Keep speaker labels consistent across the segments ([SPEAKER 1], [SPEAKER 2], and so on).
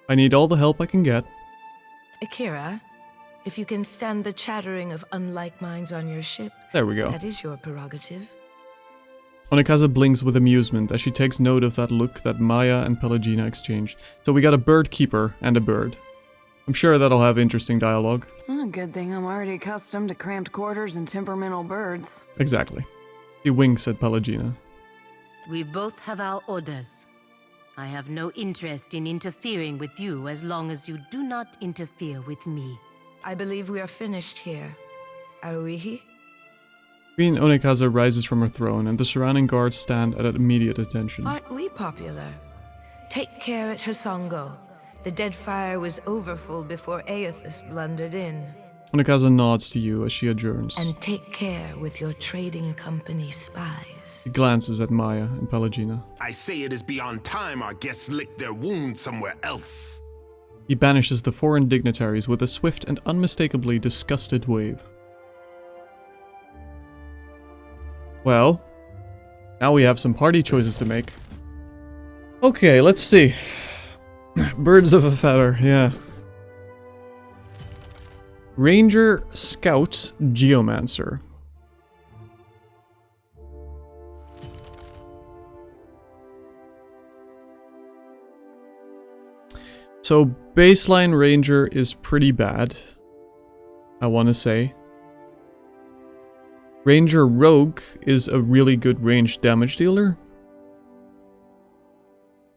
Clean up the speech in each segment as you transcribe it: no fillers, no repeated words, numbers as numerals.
[SPEAKER 1] I need all the help I can get.
[SPEAKER 2] Akira, if you can stand the chattering of unlike minds on your ship,
[SPEAKER 1] There we go.
[SPEAKER 2] that is your prerogative.
[SPEAKER 1] Onikaza blinks with amusement as she takes note of that look that Maya and Pelagina exchanged. So we got a bird keeper and a bird. I'm sure that'll have interesting dialogue.
[SPEAKER 3] Oh, good thing I'm already accustomed to cramped quarters and temperamental birds.
[SPEAKER 1] Exactly. He winks at Pelagina.
[SPEAKER 4] We both have our orders. I have no interest in interfering with you as long as you do not interfere with me.
[SPEAKER 2] I believe we are finished here. Aruihi?
[SPEAKER 1] Queen Onikaza rises from her throne and the surrounding guards stand at immediate attention.
[SPEAKER 2] Aren't we popular? Take care at Hasongo. The dead fire was overfull before Aethys blundered in.
[SPEAKER 1] Onikaza nods to you as she adjourns.
[SPEAKER 2] And take care with your trading company spies.
[SPEAKER 1] He glances at Maya and Pelagina.
[SPEAKER 5] I say it is beyond time our guests lick their wounds somewhere else.
[SPEAKER 1] He banishes the foreign dignitaries with a swift and unmistakably disgusted wave. Well, now we have some party choices to make. Okay, let's see. Birds of a feather, yeah. Ranger, Scout, Geomancer. So baseline Ranger is pretty bad, I want to say. Ranger Rogue is a really good range damage dealer.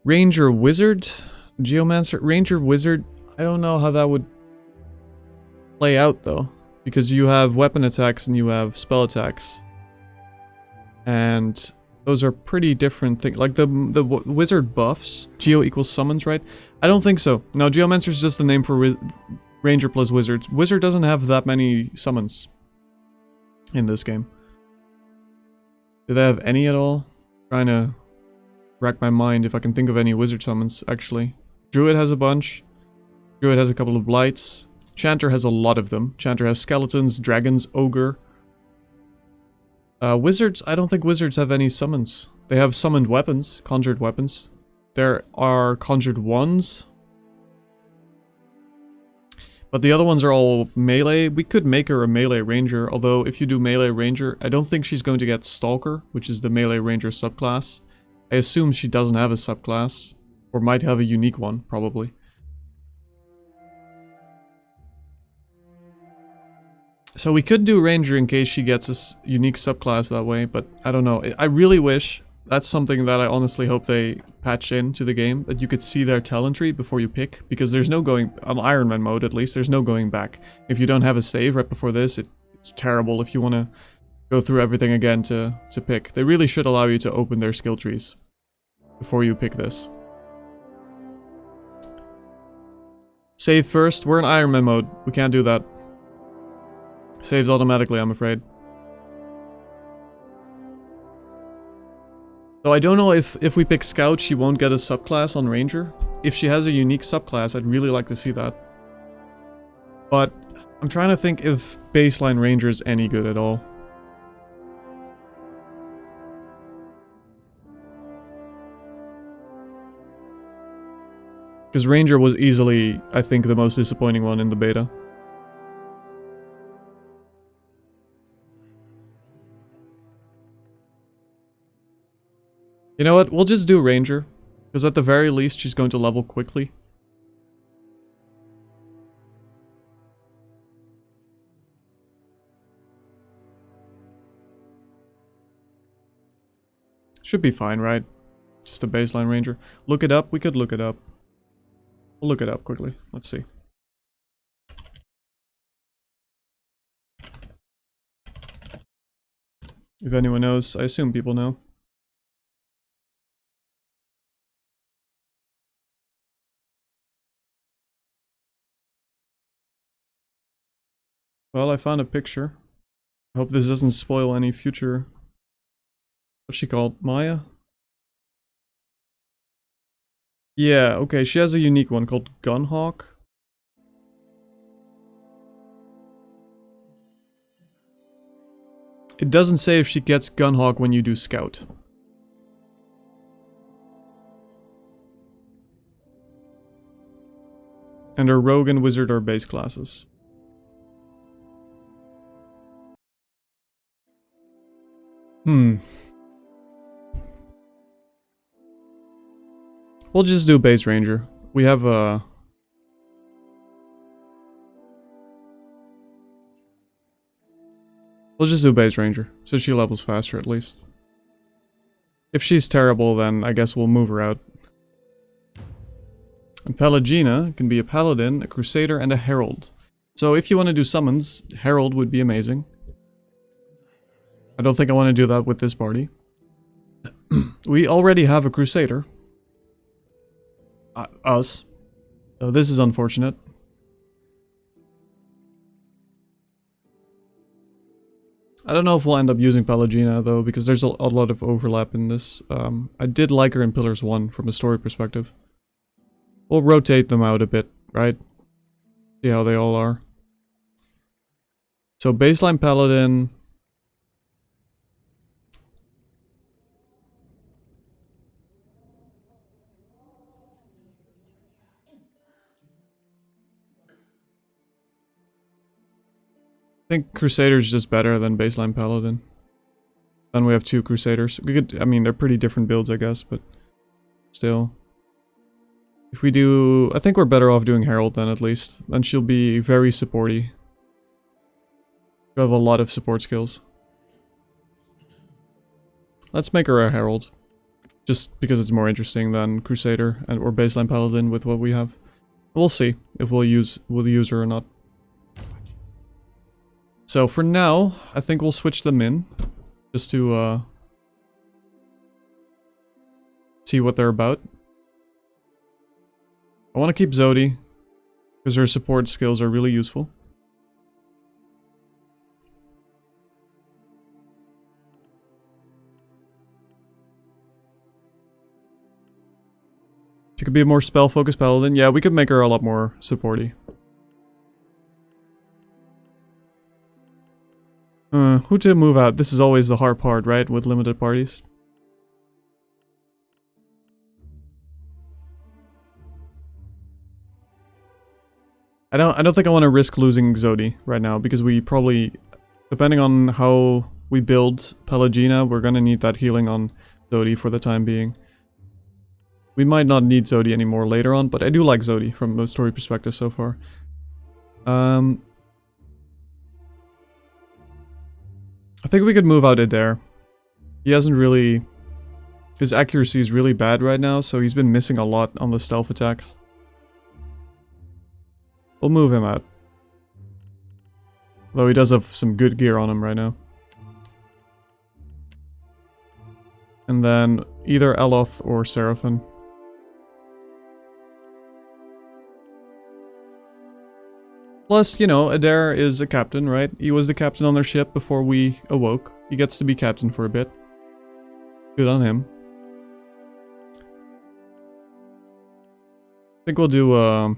[SPEAKER 1] Ranger Wizard, Geomancer, Ranger Wizard, I don't know how that would play out though, because you have weapon attacks and you have spell attacks. And those are pretty different things. Like the wizard buffs, Geo equals summons, right? I don't think so. No, Geomancer is just the name for Ranger plus Wizard. Wizard doesn't have that many summons in this game. Do they have any at all? Trying to rack my mind if I can think of any wizard summons, actually. Druid has a bunch. Druid has a couple of blights. Chanter has a lot of them. Chanter has skeletons, dragons, ogre. Wizards, I don't think wizards have any summons. They have summoned weapons, conjured weapons. There are conjured ones. But the other ones are all melee. We could make her a melee ranger, although if you do melee ranger, I don't think she's going to get Stalker, which is the melee ranger subclass. I assume she doesn't have a subclass, or might have a unique one, probably. So we could do ranger in case she gets a unique subclass that way, but I don't know. I really wish, that's something that I honestly hope they patch into the game, that you could see their talent tree before you pick, because there's no going, on Ironman mode at least, there's no going back. If you don't have a save right before this, it's terrible if you want to go through everything again to pick. They really should allow you to open their skill trees before you pick this. Save first. We're in Ironman mode. We can't do that. Saves automatically, I'm afraid. So I don't know if we pick Scout, she won't get a subclass on Ranger. If she has a unique subclass, I'd really like to see that. But I'm trying to think if baseline Ranger is any good at all. Because Ranger was easily, I think, the most disappointing one in the beta. You know what? We'll just do Ranger. Because at the very least, she's going to level quickly. Should be fine, right? Just a baseline Ranger. Look it up? We could look it up. We'll look it up quickly. Let's see. If anyone knows, I assume people know. Well, I found a picture. I hope this doesn't spoil any future... What's she called? Maya? Yeah, okay, she has a unique one called Gunhawk. It doesn't say if she gets Gunhawk when you do Scout. And our rogue and wizard are base classes. We'll just do base ranger. We have a... We'll just do base ranger, so she levels faster at least. If she's terrible, then I guess we'll move her out. And Pelagina can be a paladin, a crusader, and a herald. So if you want to do summons, herald would be amazing. I don't think I want to do that with this party. We already have a crusader. Us. So this is unfortunate. I don't know if we'll end up using Pelagina though, because there's a lot of overlap in this. I did like her in Pillars 1 from a story perspective. We'll rotate them out a bit, right? See how they all are. So baseline paladin. I think Crusader's just better than baseline paladin. Then we have 2 Crusaders. We could, I mean, they're pretty different builds, I guess, but still. If we do, I think we're better off doing Herald then at least. Then she'll be very supporty. We have a lot of support skills. Let's make her a Herald. Just because it's more interesting than Crusader and or baseline paladin with what we have. We'll see if we'll use her or not. So for now, I think we'll switch them in. Just to see what they're about. I want to keep Zodi, because her support skills are really useful. She could be a more spell-focused paladin. Yeah, we could make her a lot more supporty. Who to move out? This is always the hard part, right? With limited parties. I don't think I want to risk losing Zodi right now, because we probably, depending on how we build Pelagina, we're gonna need that healing on Zodi for the time being. We might not need Zodi anymore later on, but I do like Zodi from a story perspective so far. I think we could move out Adair. He hasn't really... His accuracy is really bad right now, so he's been missing a lot on the stealth attacks. We'll move him out. Though he does have some good gear on him right now. And then either Eloth or Seraphim. Plus, you know, Adair is a captain, right? He was the captain on their ship before we awoke. He gets to be captain for a bit. Good on him. I think we'll do,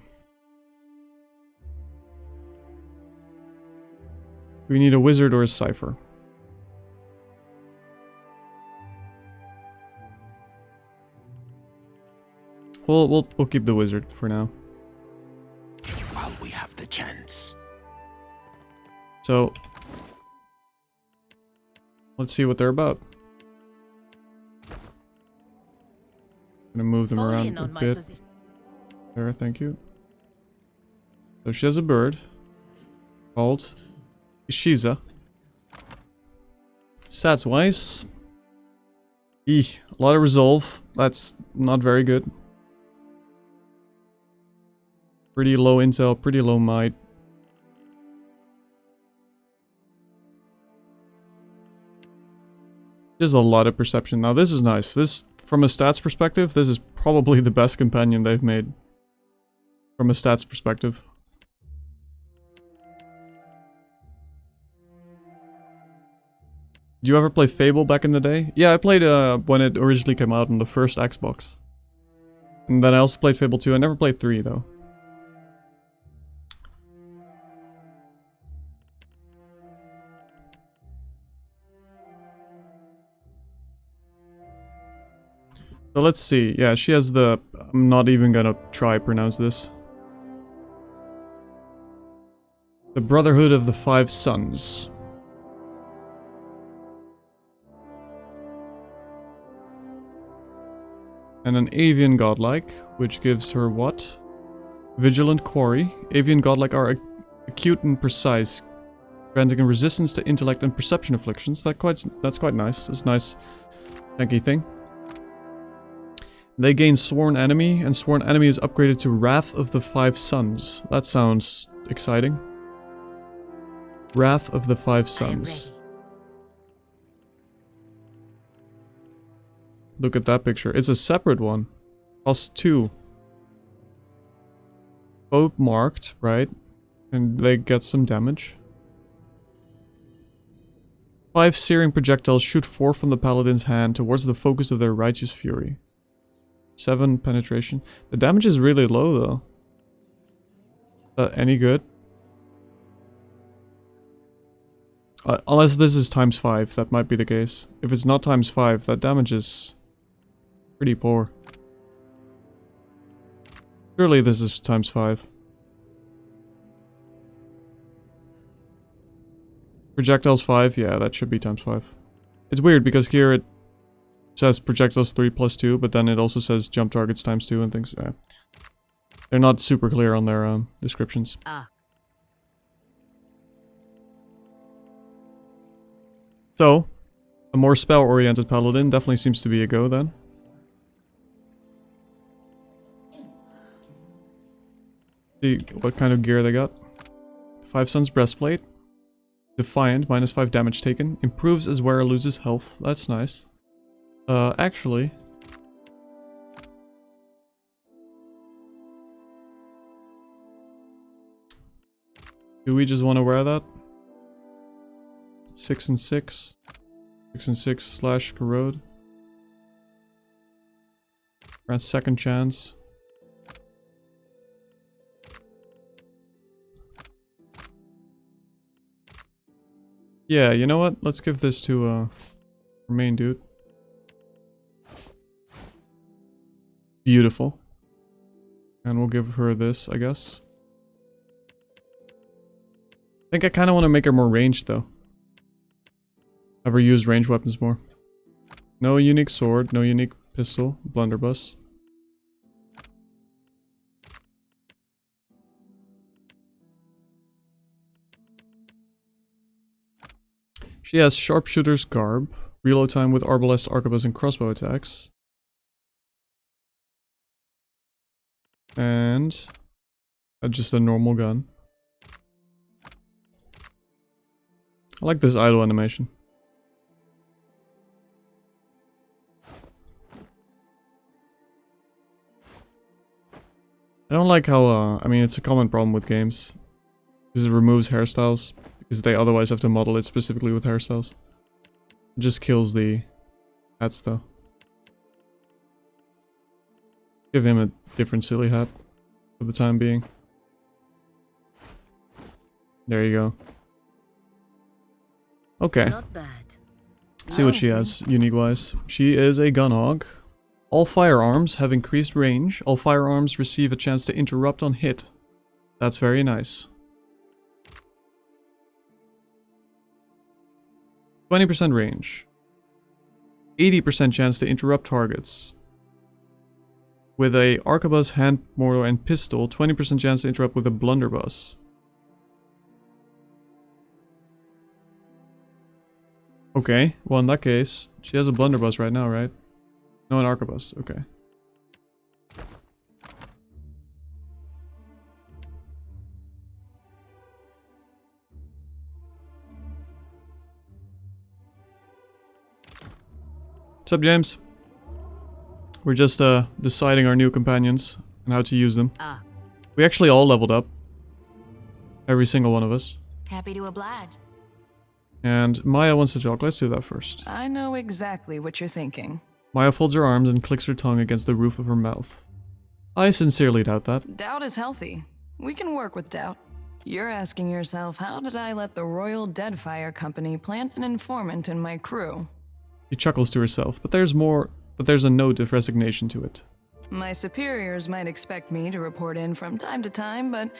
[SPEAKER 1] we need a wizard or a cipher. We'll keep the wizard for now.
[SPEAKER 5] While we have the chance.
[SPEAKER 1] So, let's see what they're about. Gonna move them around a bit. There, thank you. So she has a bird called Ishiza. Stats wise, a lot of resolve. That's not very good. Pretty low intel, pretty low might. There's a lot of perception. Now this is nice. This, from a stats perspective, this is probably the best companion they've made. From a stats perspective. Did you ever play Fable back in the day? Yeah, I played when it originally came out on the first Xbox. And then I also played Fable 2. I never played 3 though. So let's see. Yeah, she has the... I'm not even gonna try pronounce this. The Brotherhood of the Five Suns. And an Avian Godlike, which gives her what? Vigilant Quarry. Avian Godlike are acute and precise, granting a resistance to intellect and perception afflictions. That's quite nice. It's a nice tanky thing. They gain Sworn Enemy, and Sworn Enemy is upgraded to Wrath of the Five Suns. That sounds exciting. Wrath of the Five Suns. Look at that picture. It's a separate one. Cost 2. Both marked, right? And they get some damage. 5 searing projectiles shoot 4 from the paladin's hand towards the focus of their righteous fury. 7 penetration. The damage is really low though. Any good? Unless this is times 5, that might be the case. If it's not times 5, that damage is pretty poor. Surely this is times 5. Projectiles 5, yeah, that should be times 5. It's weird because here it says projectiles 3 plus 2, but then it also says jump targets times 2 and things. Yeah. They're not super clear on their descriptions. So, a more spell-oriented paladin definitely seems to be a go then. See what kind of gear they got. 5 Suns Breastplate. Defiant, minus 5 damage taken. Improves as wearer loses health. That's nice. Actually... do we just want to wear that? 6 and 6. 6 and 6 slash corrode. Grants second chance. Yeah, you know what? Let's give this to our main dude. Beautiful. And we'll give her this, I guess. I think I kind of want to make her more ranged though. Have her use ranged weapons more. No unique sword, no unique pistol, blunderbuss. She has sharpshooter's garb, reload time with arbalest, arquebus, and crossbow attacks. And just a normal gun. I like this idle animation. I don't like how, I mean, it's a common problem with games. Because it removes hairstyles. Because they otherwise have to model it specifically with hairstyles. It just kills the hats though. Give him a different silly hat for the time being. There you go. Okay.
[SPEAKER 4] Not bad.
[SPEAKER 1] See what she has, unique-wise. She is a gun hog. All firearms have increased range. All firearms receive a chance to interrupt on hit. That's very nice. 20% range. 80% chance to interrupt targets. With a arquebus, hand mortar, and pistol, 20% chance to interrupt with a blunderbuss. Okay, well in that case, she has a blunderbuss right now, right? No, an arquebus, okay. What's up, James? We're just deciding our new companions and how to use them. We actually all leveled up. Every single one of us.
[SPEAKER 3] Happy to oblige.
[SPEAKER 1] And Maya wants to talk. Let's do that first.
[SPEAKER 3] I know exactly what you're thinking.
[SPEAKER 1] Maya folds her arms and clicks her tongue against the roof of her mouth. I sincerely doubt that.
[SPEAKER 3] Doubt is healthy. We can work with doubt. You're asking yourself, how did I let the Royal Deadfire Company plant an informant in my crew?
[SPEAKER 1] She chuckles to herself, but there's a note of resignation to it.
[SPEAKER 3] My superiors might expect me to report in from time to time, but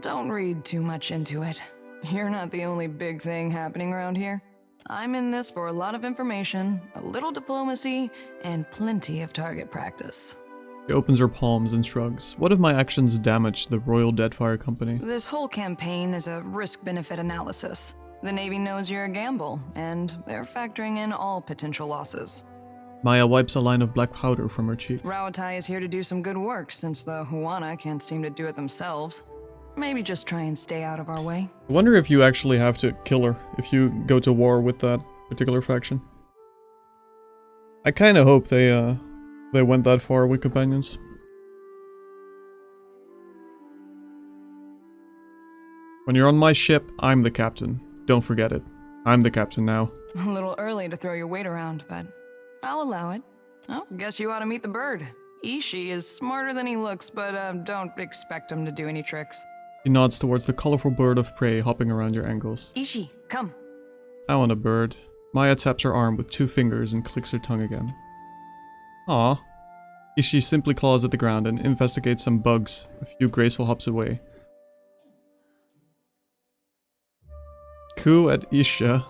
[SPEAKER 3] Don't read too much into it. You're not the only big thing happening around here. I'm in this for a lot of information, a little diplomacy, and plenty of target practice.
[SPEAKER 1] She opens her palms and shrugs. What if my actions damage the Royal Deadfire Company?
[SPEAKER 3] This whole campaign is a risk-benefit analysis. The Navy knows you're a gamble, and they're factoring in all potential losses.
[SPEAKER 1] Maya wipes a line of black powder from her cheek.
[SPEAKER 3] Rawatai is here to do some good work, since the Huana can't seem to do it themselves. Maybe just try and stay out of our way.
[SPEAKER 1] I wonder if you actually have to kill her if you go to war with that particular faction. I kind of hope they went that far with companions. When you're on my ship, I'm the captain. Don't forget it. I'm the captain now.
[SPEAKER 3] A little early to throw your weight around, but I'll allow it. Oh, guess you ought to meet the bird. Ishi is smarter than he looks, but don't expect him to do any tricks.
[SPEAKER 1] He nods towards the colorful bird of prey hopping around your ankles.
[SPEAKER 3] Ishi, come.
[SPEAKER 1] I want a bird. Maya taps her arm with 2 fingers and clicks her tongue again. Aw. Ishi simply claws at the ground and investigates some bugs a few graceful hops away. Coo at Ishiza.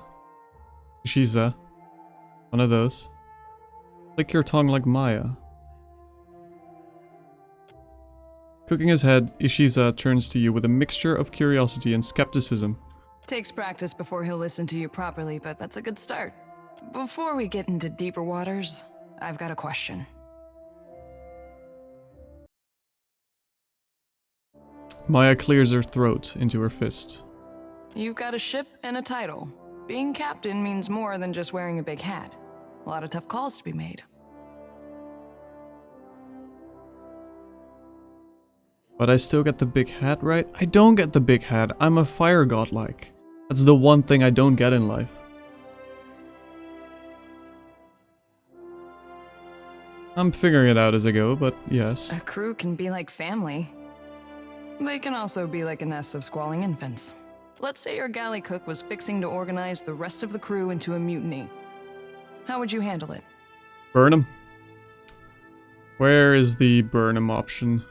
[SPEAKER 1] One of those. Lick your tongue like Maya. Cooking his head, Ishiza turns to you with a mixture of curiosity and skepticism.
[SPEAKER 3] Takes practice before he'll listen to you properly, but that's a good start. Before we get into deeper waters, I've got a question.
[SPEAKER 1] Maya clears her throat into her fist.
[SPEAKER 3] You've got a ship and a title. Being captain means more than just wearing a big hat. A lot of tough calls to be made.
[SPEAKER 1] But I still get the big hat, right? I don't get the big hat. I'm a fire godlike. That's the one thing I don't get in life. I'm figuring it out as I go, but yes.
[SPEAKER 3] A crew can be like family. They can also be like a nest of squalling infants. Let's say your galley cook was fixing to organize the rest of the crew into a mutiny. How would you handle it?
[SPEAKER 1] Burn 'em. Where is the burn 'em option?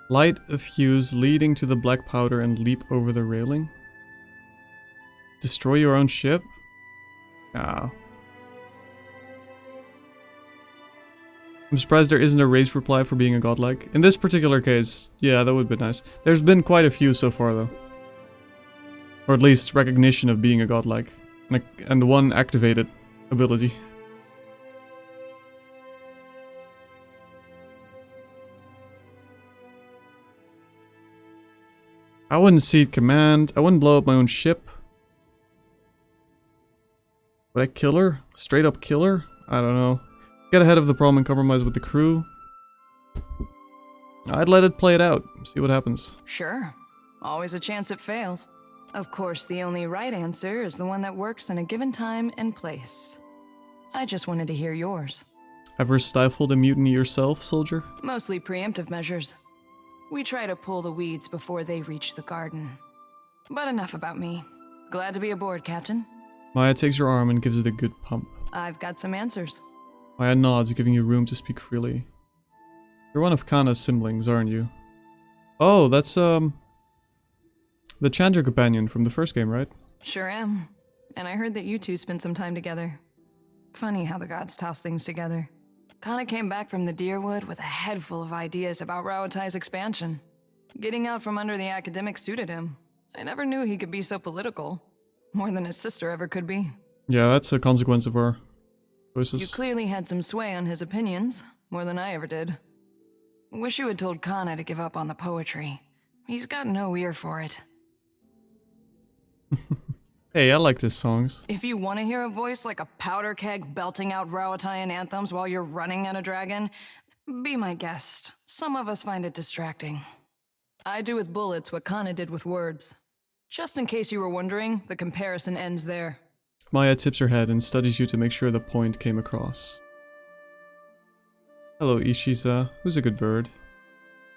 [SPEAKER 1] Light a fuse leading to the black powder and leap over the railing? Destroy your own ship? No. I'm surprised there isn't a raised reply for being a godlike. In this particular case, yeah, that would be nice. There's been quite a few so far though. Or at least recognition of being a godlike. And one activated ability. I wouldn't cede command. I wouldn't blow up my own ship. Would I kill her? Straight up kill her? I don't know. Get ahead of the problem and compromise with the crew. I'd let it play it out. See what happens.
[SPEAKER 3] Sure. Always a chance it fails. Of course, the only right answer is the one that works in a given time and place. I just wanted to hear yours.
[SPEAKER 1] Ever stifled a mutiny yourself, soldier?
[SPEAKER 3] Mostly preemptive measures. We try to pull the weeds before they reach the garden. But enough about me. Glad to be aboard, Captain.
[SPEAKER 1] Maya takes your arm and gives it a good pump.
[SPEAKER 3] I've got some answers.
[SPEAKER 1] Maya nods, giving you room to speak freely. You're one of Kana's siblings, aren't you? Oh, that's, the Chandra companion from the first game, right?
[SPEAKER 3] Sure am. And I heard that you two spent some time together. Funny how the gods toss things together. Kana came back from the Deerwood with a head full of ideas about Rawatai's expansion. Getting out from under the academics suited him. I never knew he could be so political. More than his sister ever could be.
[SPEAKER 1] Yeah, that's a consequence of our choices.
[SPEAKER 3] You clearly had some sway on his opinions, more than I ever did. Wish you had told Kana to give up on the poetry. He's got no ear for it.
[SPEAKER 1] Hey, I like his songs.
[SPEAKER 3] If you want to hear a voice like a powder keg belting out Rawataian anthems while you're running at a dragon, be my guest. Some of us find it distracting. I do with bullets what Kana did with words. Just in case you were wondering, the comparison ends there.
[SPEAKER 1] Maya tips her head and studies you to make sure the point came across. Hello, Ishiza. Who's a good bird?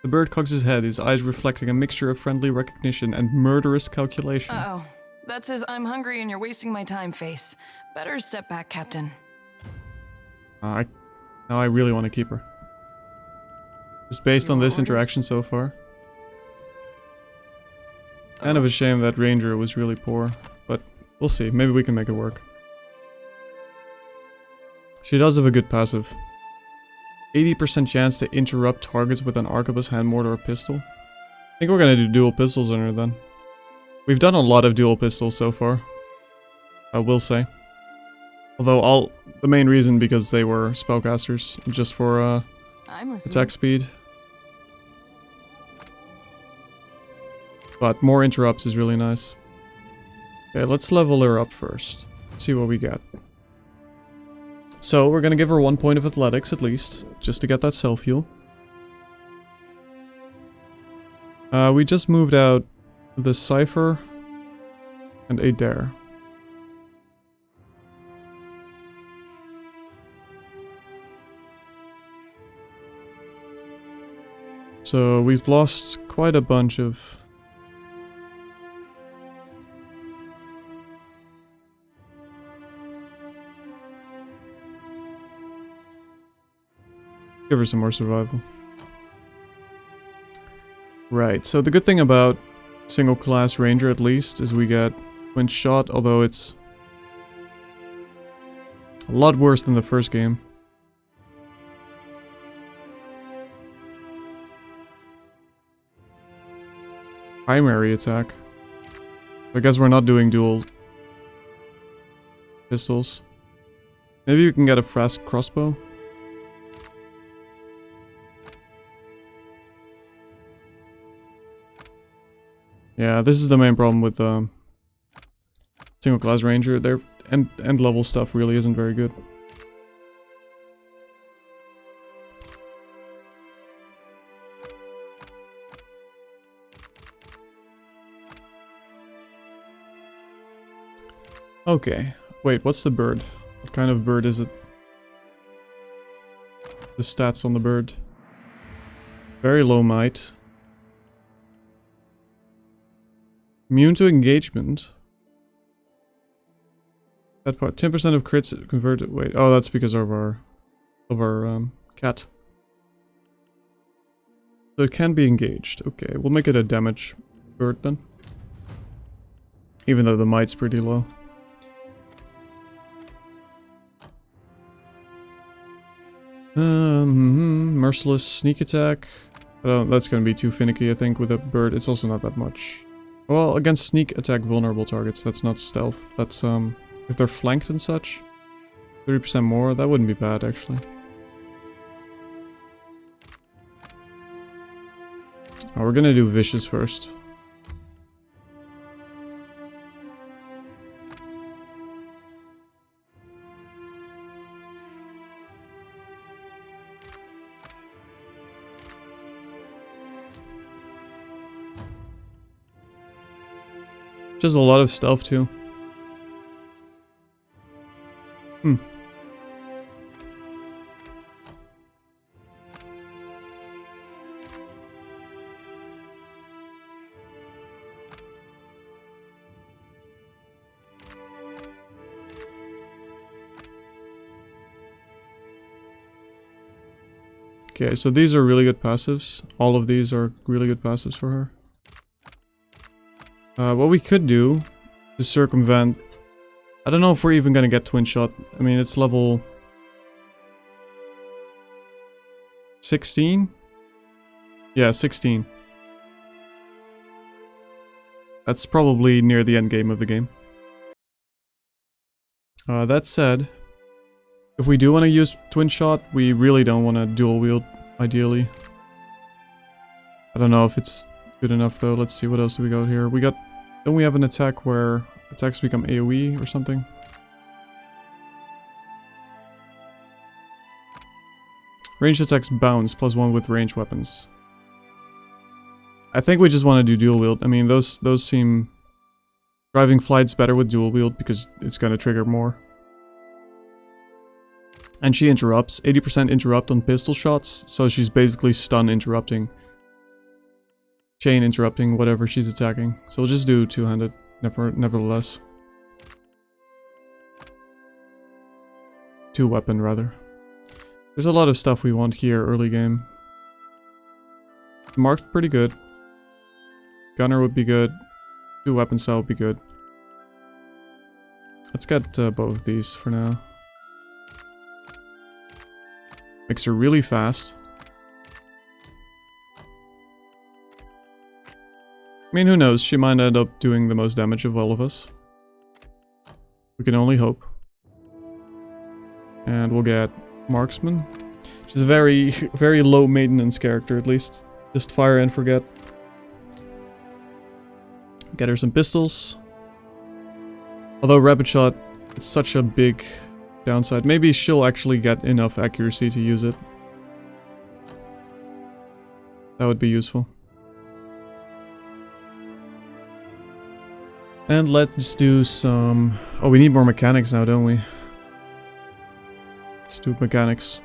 [SPEAKER 1] The bird cocks his head, his eyes reflecting a mixture of friendly recognition and murderous calculation.
[SPEAKER 3] Uh-oh. That's his I'm hungry and you're wasting my time face. Better step back, Captain.
[SPEAKER 1] Now I really want to keep her. Just based on
[SPEAKER 3] Your
[SPEAKER 1] this
[SPEAKER 3] orders?
[SPEAKER 1] interaction so far. Kind of a shame that Ranger was really poor, but we'll see. Maybe we can make it work. She does have a good passive. 80% chance to interrupt targets with an arquebus, hand mortar, or pistol. I think we're gonna do dual pistols on her then. We've done a lot of dual pistols so far, I will say. Although the main reason because they were spellcasters, just for
[SPEAKER 3] I'm listening.
[SPEAKER 1] attack speed. But more interrupts is really nice. Okay, let's level her up first. See what we get. So, we're gonna give her 1 point of athletics at least, just to get that self-heal. We just moved out the Cypher and a Dare. So, we've lost quite a bunch of... Give her some more survival. Right, so the good thing about single class Ranger at least is we get twin shot, although it's a lot worse than the first game. Primary attack. I guess we're not doing dual pistols. Maybe we can get a fast crossbow. Yeah, this is the main problem with single class Ranger. Their end level stuff really isn't very good. Okay, wait, what's the bird? What kind of bird is it? The stats on the bird. Very low might. Immune to engagement. That part, 10% of crits converted. Wait, oh, that's because of our cat. So it can be engaged. Okay, we'll make it a damage bird then. Even though the might's pretty low. Merciless sneak attack. That's gonna be too finicky, I think, with a bird. It's also not that much. Well, against sneak attack vulnerable targets, that's not stealth. That's, if they're flanked and such. 30% more, that wouldn't be bad, actually. Oh, we're gonna do vicious first. Just a lot of stealth too. Okay, so these are really good passives. All of these are really good passives for her. What we could do is circumvent... I don't know if we're even gonna get twin shot. I mean, it's level... 16? Yeah, 16. That's probably near the end game of the game. That said, if we do want to use twin shot, we really don't want to dual wield, ideally. I don't know if it's good enough though. Let's see, what else do we got here? Don't we have an attack where attacks become AoE or something? Ranged attacks bounce, +1 with ranged weapons. I think we just want to do dual wield. I mean, those seem... Driving flight's better with dual wield because it's going to trigger more. And she interrupts. 80% interrupt on pistol shots, so she's basically stun interrupting. Chain interrupting whatever she's attacking. So we'll just do two-handed. Nevertheless. 2 weapon, rather. There's a lot of stuff we want here early game. Mark's pretty good. Gunner would be good. 2 weapon cell would be good. Let's get both of these for now. Makes her really fast. I mean, who knows? She might end up doing the most damage of all of us. We can only hope. And we'll get Marksman. She's a very, very low maintenance character, at least. Just fire and forget. Get her some pistols. Although Rapid Shot, it's such a big downside. Maybe she'll actually get enough accuracy to use it. That would be useful. And let's do some... Oh, we need more mechanics now, don't we? Let's do mechanics.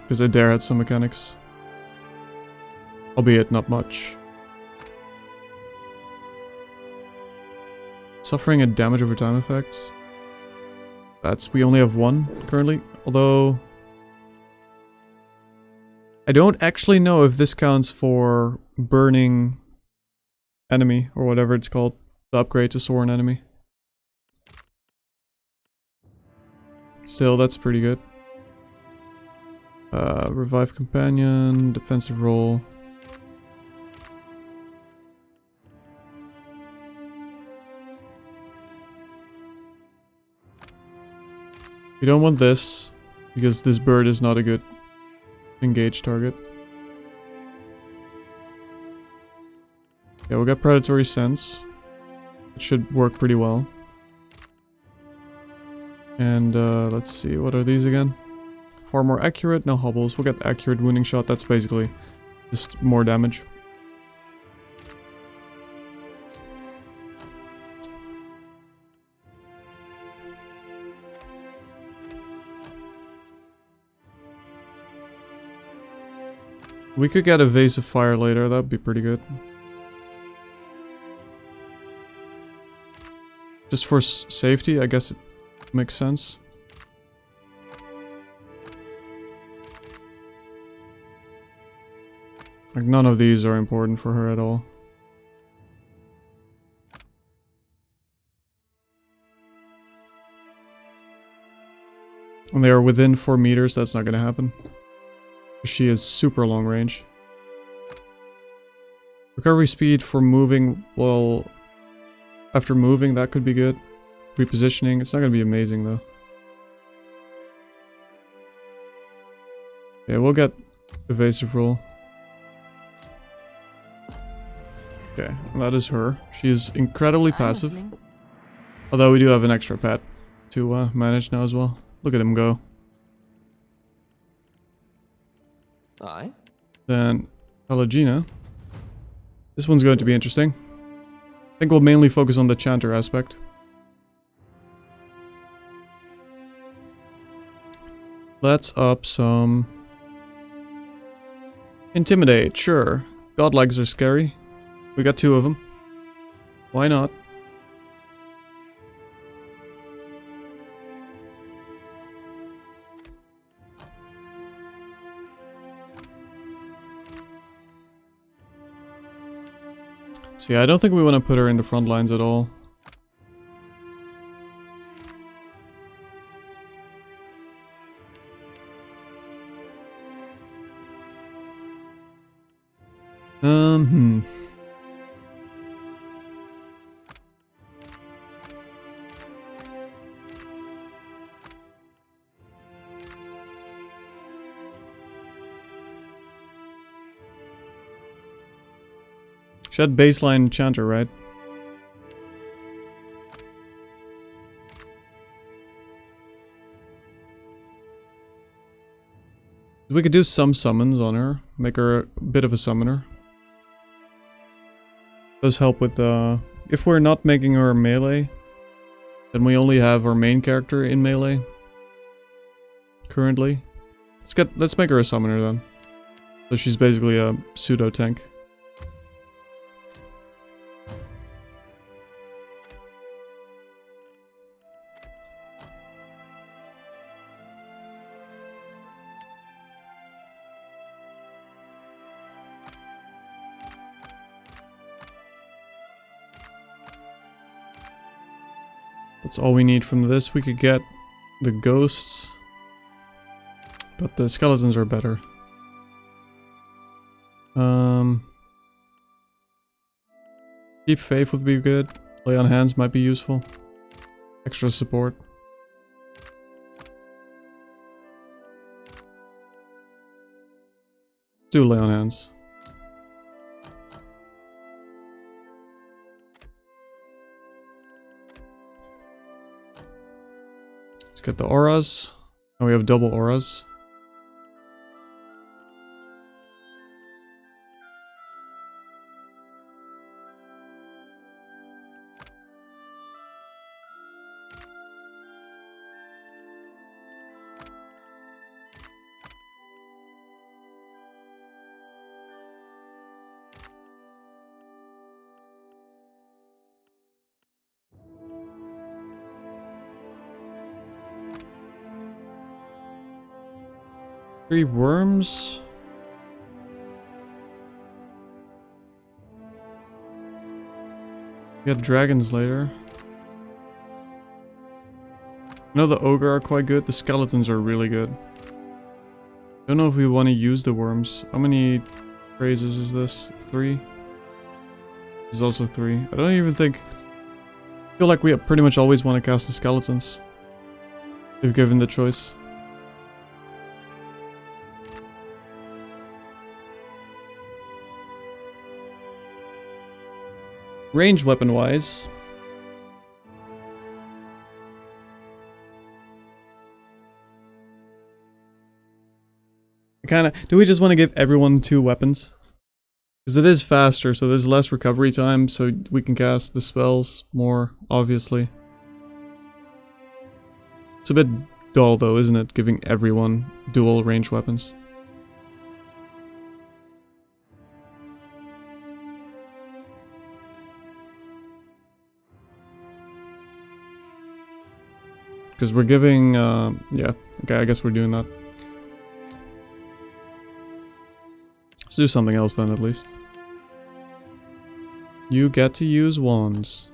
[SPEAKER 1] Because Adair had some mechanics. Albeit not much. Suffering a damage over time effect. We only have 1 currently. Although... I don't actually know if this counts for burning enemy, or whatever it's called. The upgrade to Soren enemy. Still, that's pretty good. Revive companion, defensive roll. We don't want this, because this bird is not a good engage target. Yeah, we got predatory sense. It should work pretty well. And let's see, what are these again? Far more accurate, no hobbles. We'll get accurate wounding shot, that's basically just more damage. We could get evasive fire later, that would be pretty good. Just for safety, I guess it makes sense. Like, none of these are important for her at all. When they are within 4 meters, that's not gonna happen. She is super long range. Recovery speed for moving, well... After moving, that could be good. Repositioning, it's not gonna be amazing though. Yeah, we'll get evasive roll. Okay, that is her. She's incredibly passive. Although we do have an extra pet to manage now as well. Look at him go.
[SPEAKER 6] Aye.
[SPEAKER 1] Then, Pelagina. This one's going to be interesting. I think we'll mainly focus on the chanter aspect. Let's up some... Intimidate, sure. Godlikes are scary. We got 2 of them. Why not? So yeah, I don't think we want to put her in the front lines at all. She had baseline chanter, right? We could do some summons on her, make her a bit of a summoner. Does help with if we're not making her melee, then we only have our main character in melee. Currently. Let's make her a summoner then. So she's basically a pseudo tank. That's all we need from this. We could get the ghosts, but the skeletons are better. Keep faith would be good. Lay on hands might be useful. Extra support. Do lay on hands. Let's get the auras. And we have double auras. Three worms. We got dragons later. I know the ogre are quite good. The skeletons are really good. Don't know if we want to use the worms. How many phrases is this? 3? This is also 3. I don't even think... I feel like we pretty much always want to cast the skeletons. If given the choice. Range weapon wise. Do we just want to give everyone 2 weapons? Because it is faster, so there's less recovery time, so we can cast the spells more, obviously. It's a bit dull though, isn't it? Giving everyone dual range weapons. Because we're giving, yeah, okay, I guess we're doing that. Let's do something else then, at least. You get to use wands.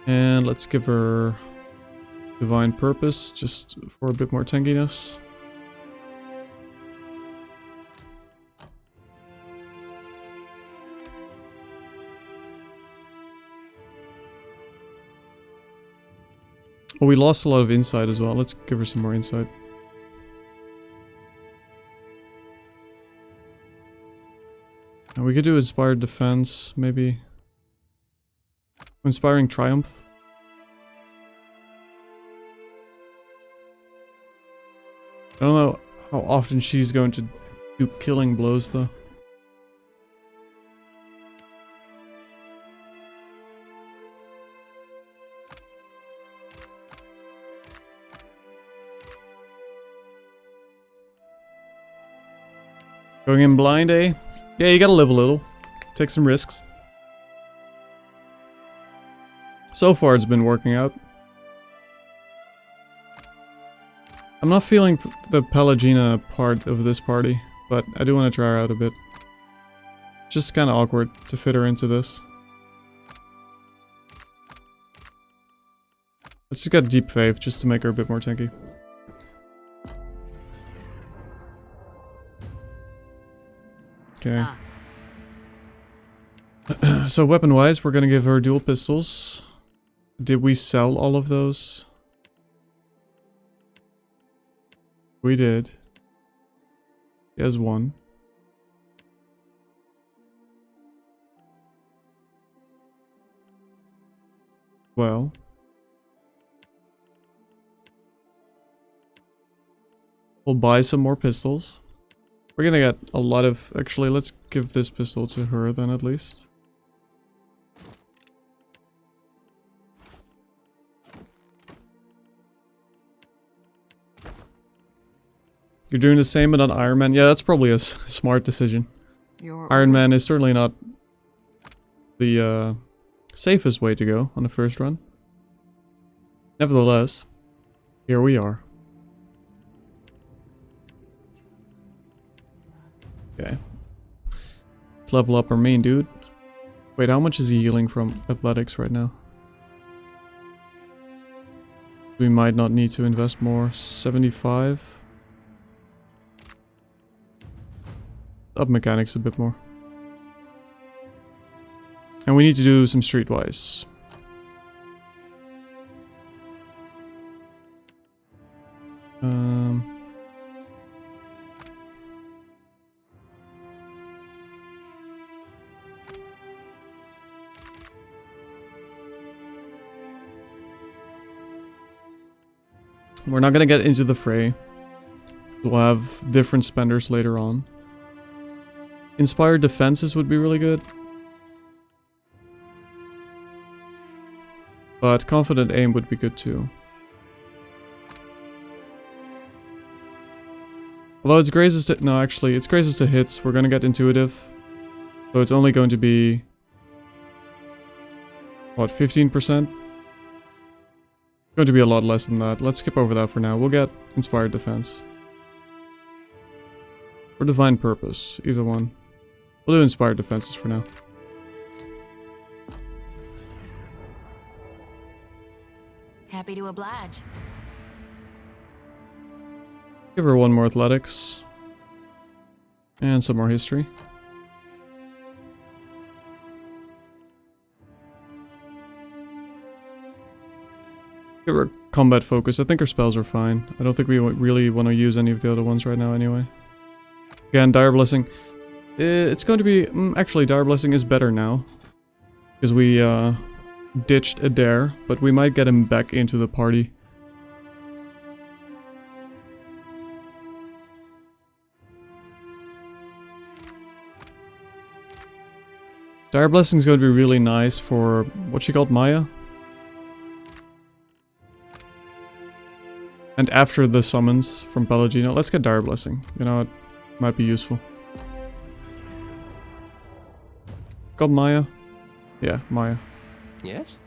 [SPEAKER 1] And let's give her Divine Purpose, just for a bit more tankiness. Oh, we lost a lot of insight as well. Let's give her some more insight. And we could do Inspired Defense, maybe. Inspiring Triumph. I don't know how often she's going to do killing blows though. Going in blind, eh? Yeah, you gotta live a little. Take some risks. So far it's been working out. I'm not feeling the Pelagina part of this party, but I do want to try her out a bit. Just kind of awkward to fit her into this. Let's just get Deep Faith just to make her a bit more tanky. Okay. So weapon-wise, we're gonna give her dual pistols. Did we sell all of those? We did. He has 1. Well. We'll buy some more pistols. We're gonna get a lot of... Actually, let's give this pistol to her then at least. You're doing the same but on Ironman? Yeah, that's probably a smart decision. Ironman is certainly not the safest way to go on the first run. Nevertheless, Here we are. Okay. Let's level up our main dude. Wait, how much is he healing from athletics right now? We might not need to invest more. 75. Up mechanics a bit more. And we need to do some streetwise. We're not gonna get into the fray. We'll have different spenders later on. Inspired defenses would be really good. But confident aim would be good too. Although it's grazes to... No, actually, it's grazes to hits. We're gonna get intuitive. So it's only going to be... What, 15%? Going to be a lot less than that. Let's skip over that for now. We'll get Inspired Defense. Or Divine Purpose. Either one. We'll do Inspired Defenses for now.
[SPEAKER 7] Happy to oblige.
[SPEAKER 1] Give her one more Athletics. And some more History. Give her Combat Focus. I think her spells are fine. I don't think we really want to use any of the other ones right now anyway. Again, Dire Blessing. It's going to be... actually, Dire Blessing is better now. Because we ditched Adair, but we might get him back into the party. Dire Blessing is going to be really nice for... what she called Maya? And after the summons from Pallegino, let's get Dire Blessing. You know, it might be useful. Called Maya? Yeah, Maya.
[SPEAKER 6] Yes?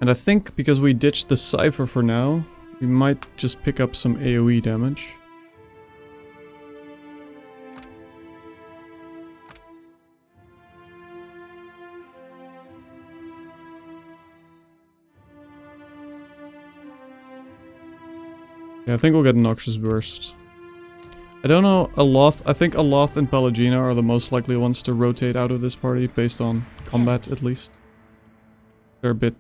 [SPEAKER 1] And I think because we ditched the Cypher for now, we might just pick up some AoE damage. Yeah, I think we'll get Noxious Burst. I don't know, Aloth, I think Aloth and Pallegina are the most likely ones to rotate out of this party, based on combat at least. They're a bit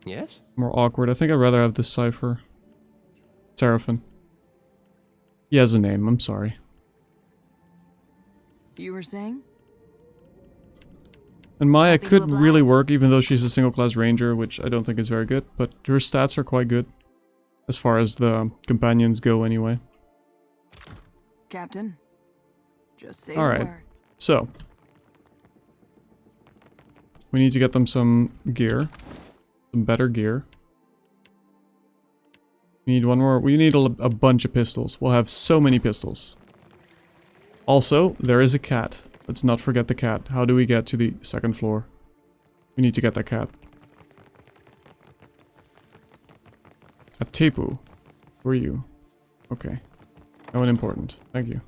[SPEAKER 6] Yes?
[SPEAKER 1] more awkward. I think I'd rather have the Cypher. Seraphim. He has a name, I'm sorry.
[SPEAKER 3] You were saying?
[SPEAKER 1] And Maya
[SPEAKER 7] Happy to
[SPEAKER 1] could really
[SPEAKER 7] oblige.
[SPEAKER 1] work, even though she's a single class ranger, which I don't think is very good, but her stats are quite good. As far as the companions go anyway.
[SPEAKER 3] Captain? Just say
[SPEAKER 1] Alright.
[SPEAKER 3] the word.
[SPEAKER 1] So. We need to get them some gear. Some better gear. We need one more. We need a bunch of pistols. We'll have so many pistols. Also, there is a cat. Let's not forget the cat. How do we get to the second floor? We need to get that cat. A Tepu. Who are you? Okay. No one important. Thank you.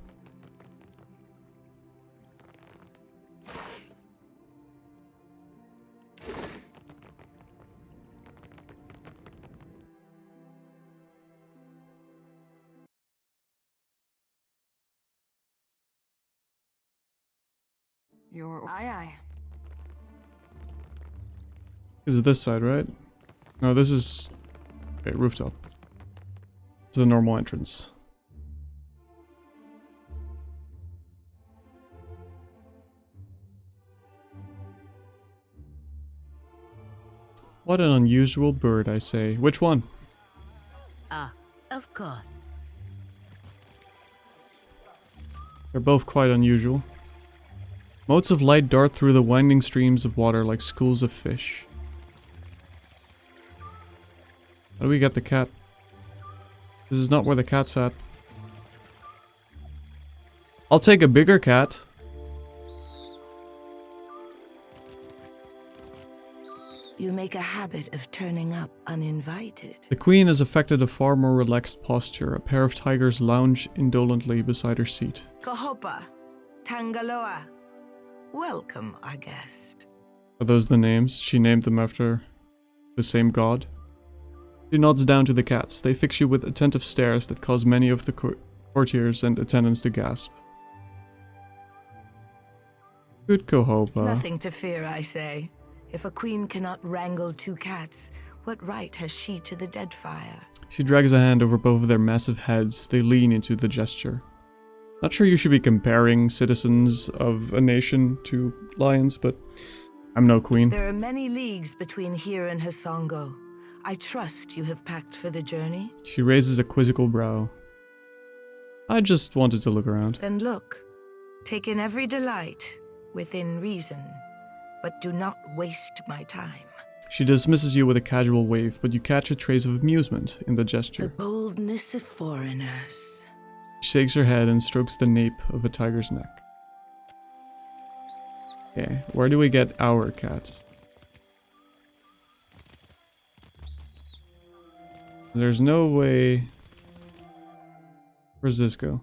[SPEAKER 3] Your aye.
[SPEAKER 1] Is it this side, right? No, this is... Okay, rooftop. It's the normal entrance. What an unusual bird, I say. Which one?
[SPEAKER 4] Ah, of course.
[SPEAKER 1] They're both quite unusual. Motes of light dart through the winding streams of water like schools of fish. How do we get the cat? This is not where the cat's at. I'll take a bigger cat.
[SPEAKER 2] You make a habit of turning up uninvited.
[SPEAKER 1] The queen has affected a far more relaxed posture. A pair of tigers lounge indolently beside her seat.
[SPEAKER 2] Kohopa, Tangaloa, welcome our guest.
[SPEAKER 1] Are those the names? She named them after the same god? She nods down to the cats. They fix you with attentive stares that cause many of the courtiers and attendants to gasp. Good Kohopa.
[SPEAKER 2] Nothing to fear, I say. If a queen cannot wrangle two cats, what right has she to the Deadfire?
[SPEAKER 1] She drags a hand over both of their massive heads. They lean into the gesture. Not sure you should be comparing citizens of a nation to lions, but I'm no queen.
[SPEAKER 2] There are many leagues between here and Hasongo. I trust you have packed for the journey?
[SPEAKER 1] She raises a quizzical brow. I just wanted to look around.
[SPEAKER 2] Then look. Take in every delight, within reason. But do not waste my time.
[SPEAKER 1] She dismisses you with a casual wave, but you catch a trace of amusement in the gesture.
[SPEAKER 2] The boldness of foreigners.
[SPEAKER 1] She shakes her head and strokes the nape of a tiger's neck. Okay, where do we get our cats? There's no way... Where's this go?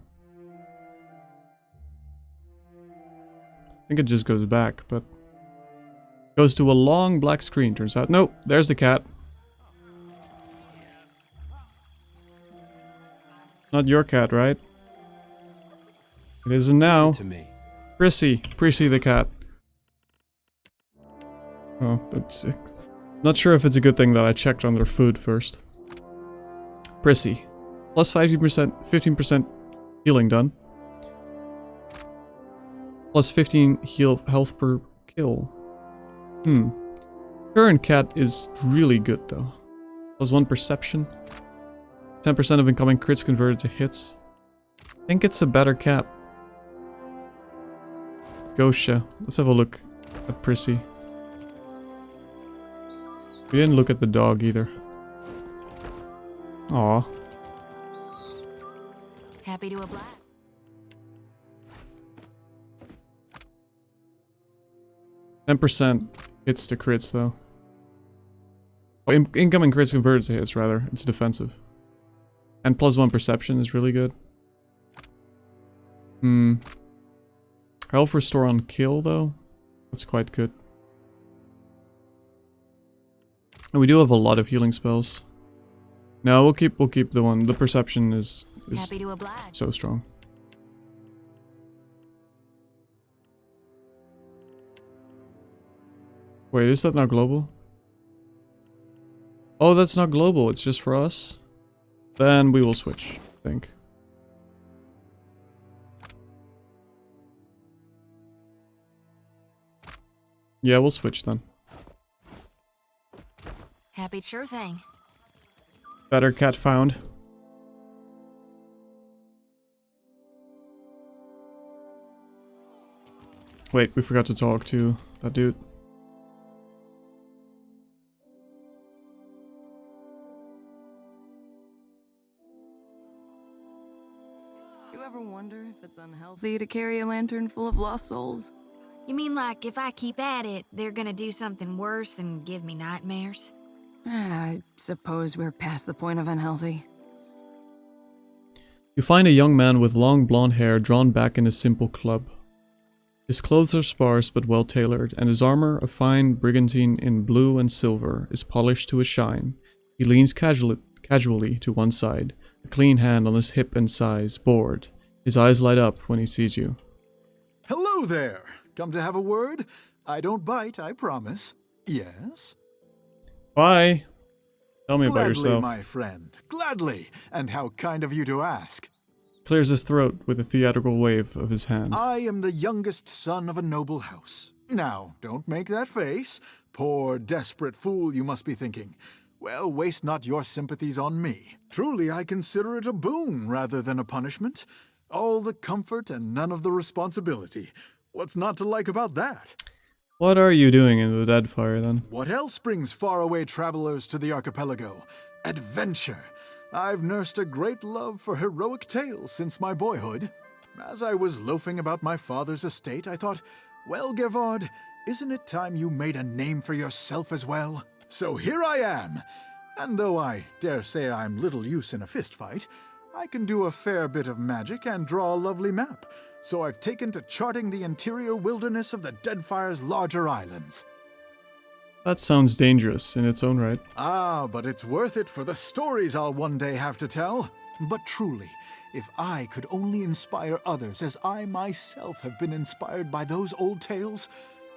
[SPEAKER 1] I think it just goes back, but... Goes to a long black screen, turns out. Nope, there's the cat. Not your cat, right? It isn't now.
[SPEAKER 6] To me.
[SPEAKER 1] Prissy the cat. Oh, that's... Not sure if it's a good thing that I checked on their food first. Prissy. Plus 15% healing done. Plus 15 health per kill. Current cat is really good though. Plus 1 perception. 10% of incoming crits converted to hits. I think it's a better cat. Gosha. Let's have a look at Prissy. We didn't look at the dog either. Aw.
[SPEAKER 7] Happy to oblige.
[SPEAKER 1] 10% hits to crits though. Oh, incoming crits converted to hits rather. It's defensive. And plus 1 perception is really good. Health restore on kill though. That's quite good. And we do have a lot of healing spells. No, we'll keep the one. The perception is
[SPEAKER 7] Happy to oblige.
[SPEAKER 1] so strong. Wait, is that not global? Oh, that's not global. It's just for us. Then we will switch, I think. Yeah, we'll switch then.
[SPEAKER 7] Happy, sure thing.
[SPEAKER 1] Better cat found. Wait, we forgot to talk to that dude.
[SPEAKER 3] You ever wonder if it's unhealthy to carry a lantern full of lost souls?
[SPEAKER 7] You mean like if I keep at it, they're gonna do something worse and give me nightmares?
[SPEAKER 3] I suppose we're past the point of unhealthy.
[SPEAKER 1] You find a young man with long blonde hair drawn back in a simple club. His clothes are sparse but well tailored, and his armor, a fine brigantine in blue and silver, is polished to a shine. He leans casually to one side, a clean hand on his hip and sides, bored. His eyes light up when he sees you.
[SPEAKER 8] Hello there! Come to have a word? I don't bite, I promise. Yes?
[SPEAKER 1] Bye! Tell me about
[SPEAKER 8] Gladly,
[SPEAKER 1] yourself.
[SPEAKER 8] my friend. Gladly! And how kind of you to ask.
[SPEAKER 1] Clears his throat with a theatrical wave of his hand.
[SPEAKER 8] I am the youngest son of a noble house. Now, don't make that face. Poor, desperate fool, you must be thinking. Well, waste not your sympathies on me. Truly, I consider it a boon rather than a punishment. All the comfort and none of the responsibility. What's not to like about that?
[SPEAKER 1] What are you doing in the Deadfire then?
[SPEAKER 8] What else brings faraway travelers to the archipelago? Adventure. I've nursed a great love for heroic tales since my boyhood. As I was loafing about my father's estate, I thought, well, Gervard, isn't it time you made a name for yourself as well? So here I am. And though I dare say I'm little use in a fistfight, I can do a fair bit of magic and draw a lovely map. So I've taken to charting the interior wilderness of the Deadfire's larger islands.
[SPEAKER 1] That sounds dangerous in its own right.
[SPEAKER 8] Ah, but it's worth it for the stories I'll one day have to tell. But truly, if I could only inspire others as I myself have been inspired by those old tales,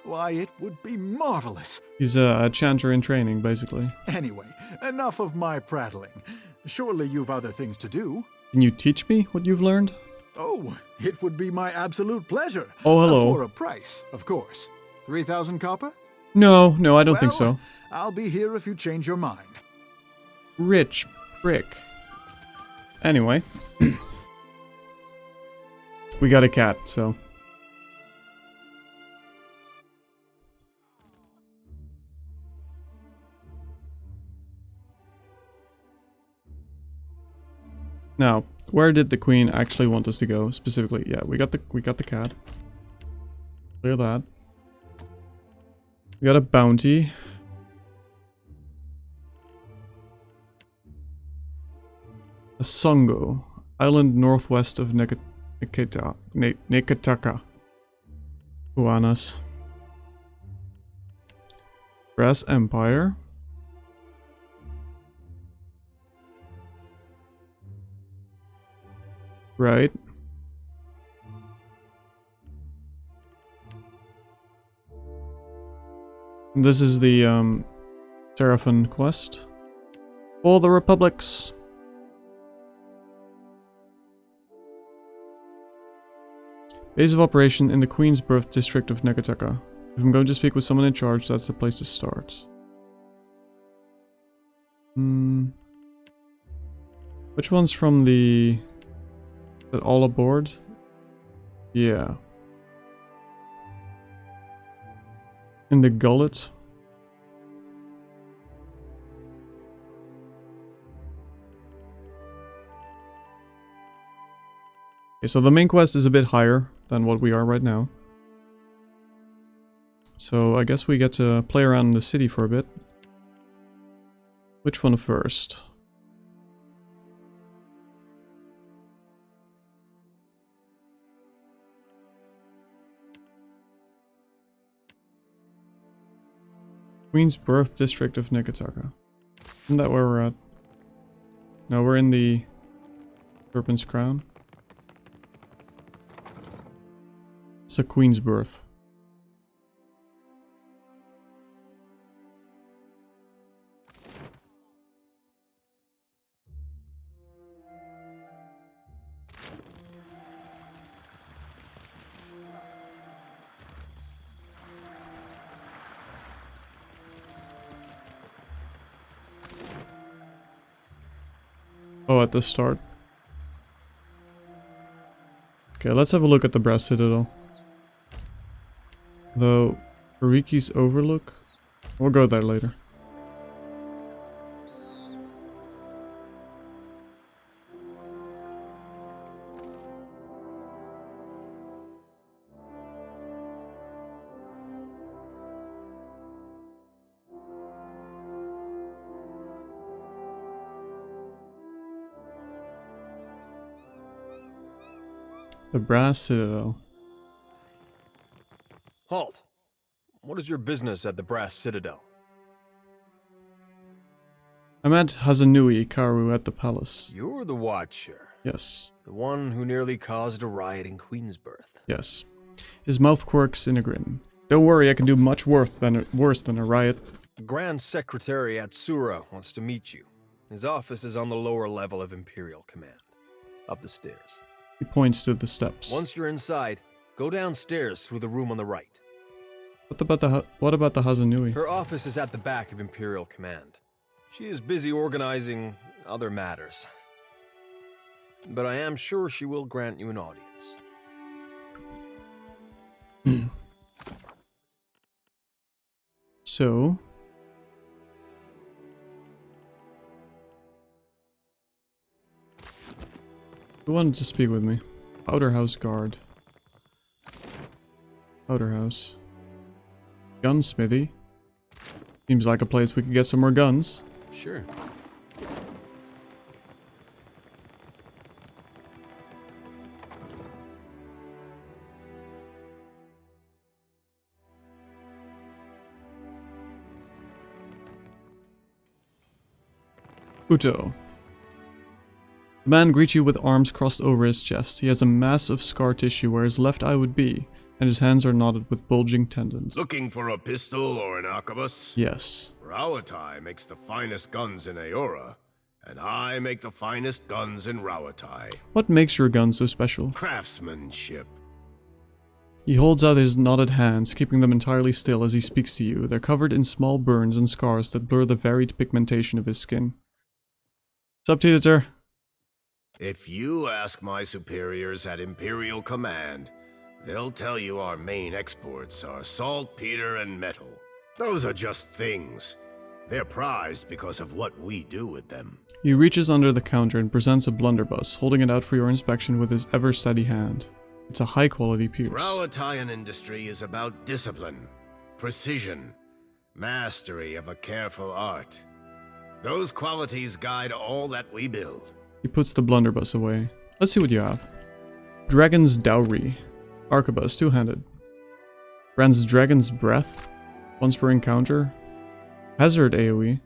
[SPEAKER 8] why, it would be marvelous.
[SPEAKER 1] He's a chanter in training, basically.
[SPEAKER 8] Anyway, enough of my prattling. Surely you've other things to do.
[SPEAKER 1] Can you teach me what you've learned?
[SPEAKER 8] Oh, it would be my absolute pleasure.
[SPEAKER 1] Oh, hello.
[SPEAKER 8] For a price, of course. 3,000 copper?
[SPEAKER 1] No, I don't think so.
[SPEAKER 8] I'll be here if you change your mind.
[SPEAKER 1] Rich prick. Anyway. We got a cat, so... Now, where did the queen actually want us to go specifically? Yeah, we got the cat. Clear that. We got a bounty. A Songo, island northwest of Nekataka. Huanas. Brass Empire. Right. And this is the Seraphim quest. For the Republics. Base of operation in the Queen's Birth district of Nekataka. If I'm going to speak with someone in charge, that's the place to start. Which one's from the... Is that all aboard? Yeah. In the gullet. Okay, so the main quest is a bit higher than what we are right now. So I guess we get to play around in the city for a bit. Which one first? Queen's Birth district of Nekataka. Isn't that where we're at? No, we're in the Serpent's Crown. It's a Queen's Birth. Oh, at the start. Okay, let's have a look at the Brass Citadel. Though, Ariki's Overlook? We'll go there later. The Brass Citadel.
[SPEAKER 9] Halt! What is your business at the Brass Citadel?
[SPEAKER 1] I met Hazanui Karu at the palace.
[SPEAKER 9] You're the Watcher.
[SPEAKER 1] Yes.
[SPEAKER 9] The one who nearly caused a riot in Queensbirth.
[SPEAKER 1] Yes. His mouth quirks in a grin. Don't worry, I can do much worse than a riot.
[SPEAKER 9] The Grand Secretary at Sura wants to meet you. His office is on the lower level of Imperial Command. Up the stairs.
[SPEAKER 1] He points to the steps.
[SPEAKER 9] Once you're inside, go downstairs through the room on the right.
[SPEAKER 1] What about the Hazanui?
[SPEAKER 9] Her office is at the back of Imperial Command. She is busy organizing other matters. But I am sure she will grant you an audience.
[SPEAKER 1] So... Who wanted to speak with me? Powder House Guard. Powder House. Gunsmithy. Seems like a place we could get some more guns.
[SPEAKER 6] Sure.
[SPEAKER 1] Uto. The man greets you with arms crossed over his chest. He has a mass of scar tissue where his left eye would be, and his hands are knotted with bulging tendons.
[SPEAKER 5] Looking for a pistol or an arquebus?
[SPEAKER 1] Yes.
[SPEAKER 5] Rawatai makes the finest guns in Aora, and I make the finest guns in Rawatai.
[SPEAKER 1] What makes your gun so special?
[SPEAKER 5] Craftsmanship.
[SPEAKER 1] He holds out his knotted hands, keeping them entirely still as he speaks to you. They're covered in small burns and scars that blur the varied pigmentation of his skin. Subtitutor.
[SPEAKER 5] If you ask my superiors at Imperial Command, they'll tell you our main exports are saltpeter and metal. Those are just things. They're prized because of what we do with them.
[SPEAKER 1] He reaches under the counter and presents a blunderbuss, holding it out for your inspection with his ever-steady hand. It's a high-quality Pierce.
[SPEAKER 5] Rawataian industry is about discipline, precision, mastery of a careful art. Those qualities guide all that we build.
[SPEAKER 1] He puts the blunderbuss away. Let's see what you have. Dragon's Dowry. Arquebus, two-handed. Grants Dragon's Breath. Once per encounter. Hazard AoE.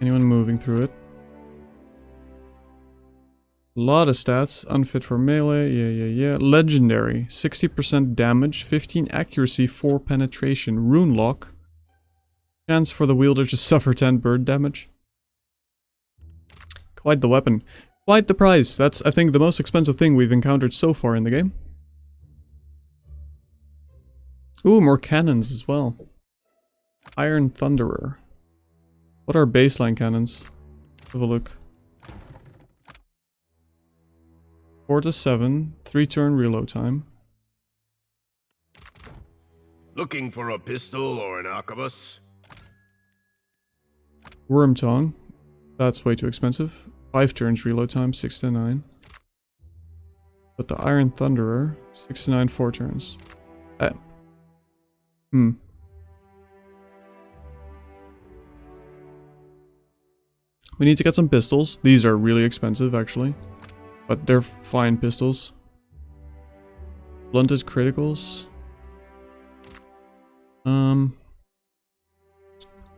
[SPEAKER 1] Anyone moving through it. Lot of stats. Unfit for melee. Yeah. Legendary. 60% damage. 15 accuracy. 4 penetration. Rune Lock. Chance for the wielder to suffer 10 bird damage. Quite the weapon. Quite the price. That's, I think, the most expensive thing we've encountered so far in the game. Ooh, more cannons as well. Iron Thunderer. What are baseline cannons? Have a look. 4 to 7. 3-turn reload time.
[SPEAKER 5] Looking for a pistol or an arquebus?
[SPEAKER 1] Worm Tongue. That's way too expensive. 5 turns reload time, 6 to 9. But the Iron Thunderer, 6 to 9, 4 turns. We need to get some pistols. These are really expensive, actually. But they're fine pistols. Blunted criticals.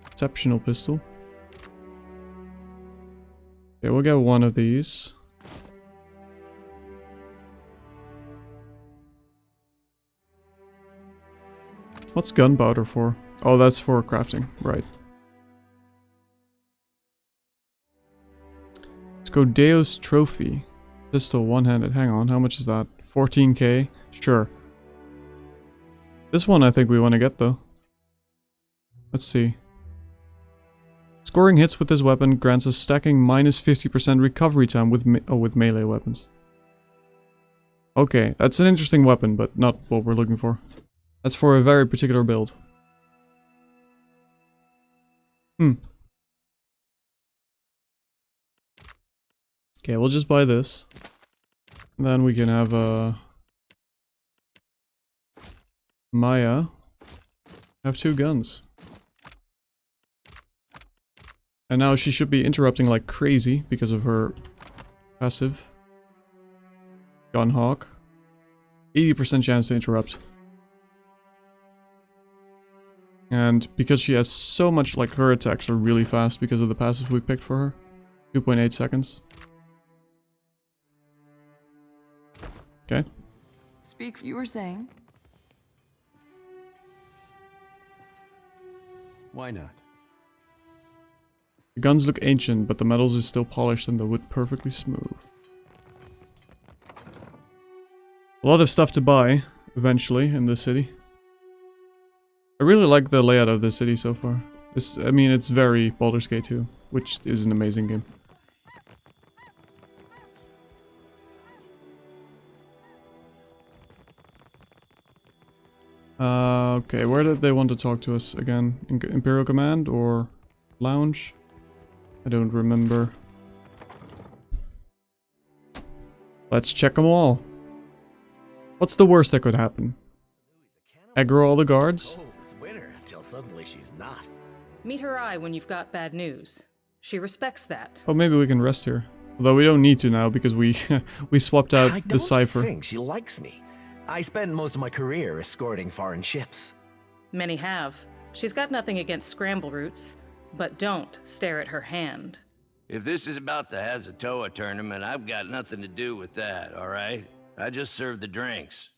[SPEAKER 1] Exceptional pistol. Okay, we'll get one of these. What's gunpowder for? Oh, that's for crafting, right. Let's go Deus Trophy. Pistol one-handed, hang on, how much is that? 14k? Sure. This one I think we want to get though. Let's see. Scoring hits with this weapon grants a stacking minus 50% recovery time with melee weapons. Okay, that's an interesting weapon, but not what we're looking for. That's for a very particular build. Okay, we'll just buy this. And then we can have Maya have 2 guns. And now she should be interrupting like crazy because of her passive. Gunhawk. 80% chance to interrupt. And because she has so much, like her attacks are really fast because of the passive we picked for her. 2.8 seconds. Okay.
[SPEAKER 3] Speak, you were saying?
[SPEAKER 6] Why not?
[SPEAKER 1] The guns look ancient, but the metals is still polished and the wood perfectly smooth. A lot of stuff to buy, eventually, in this city. I really like the layout of this city so far. I mean, it's very Baldur's Gate 2, which is an amazing game. Okay, where did they want to talk to us again? Imperial Command or Lounge? I don't remember. Let's check them all. What's the worst that could happen? Aggro all the guards?
[SPEAKER 10] Is winner until suddenly she's not.
[SPEAKER 11] Meet her eye when you've got bad news. She respects that.
[SPEAKER 1] Oh, maybe we can rest here. Although we don't need to now because we we swapped out
[SPEAKER 10] I
[SPEAKER 1] the cipher.
[SPEAKER 10] don't think she likes me. I spent most of my career escorting foreign ships.
[SPEAKER 11] Many have. She's got nothing against scramble routes, but don't stare at her hand.
[SPEAKER 12] If this is about the Hazatoa tournament, I've got nothing to do with that, alright? I just serve the drinks.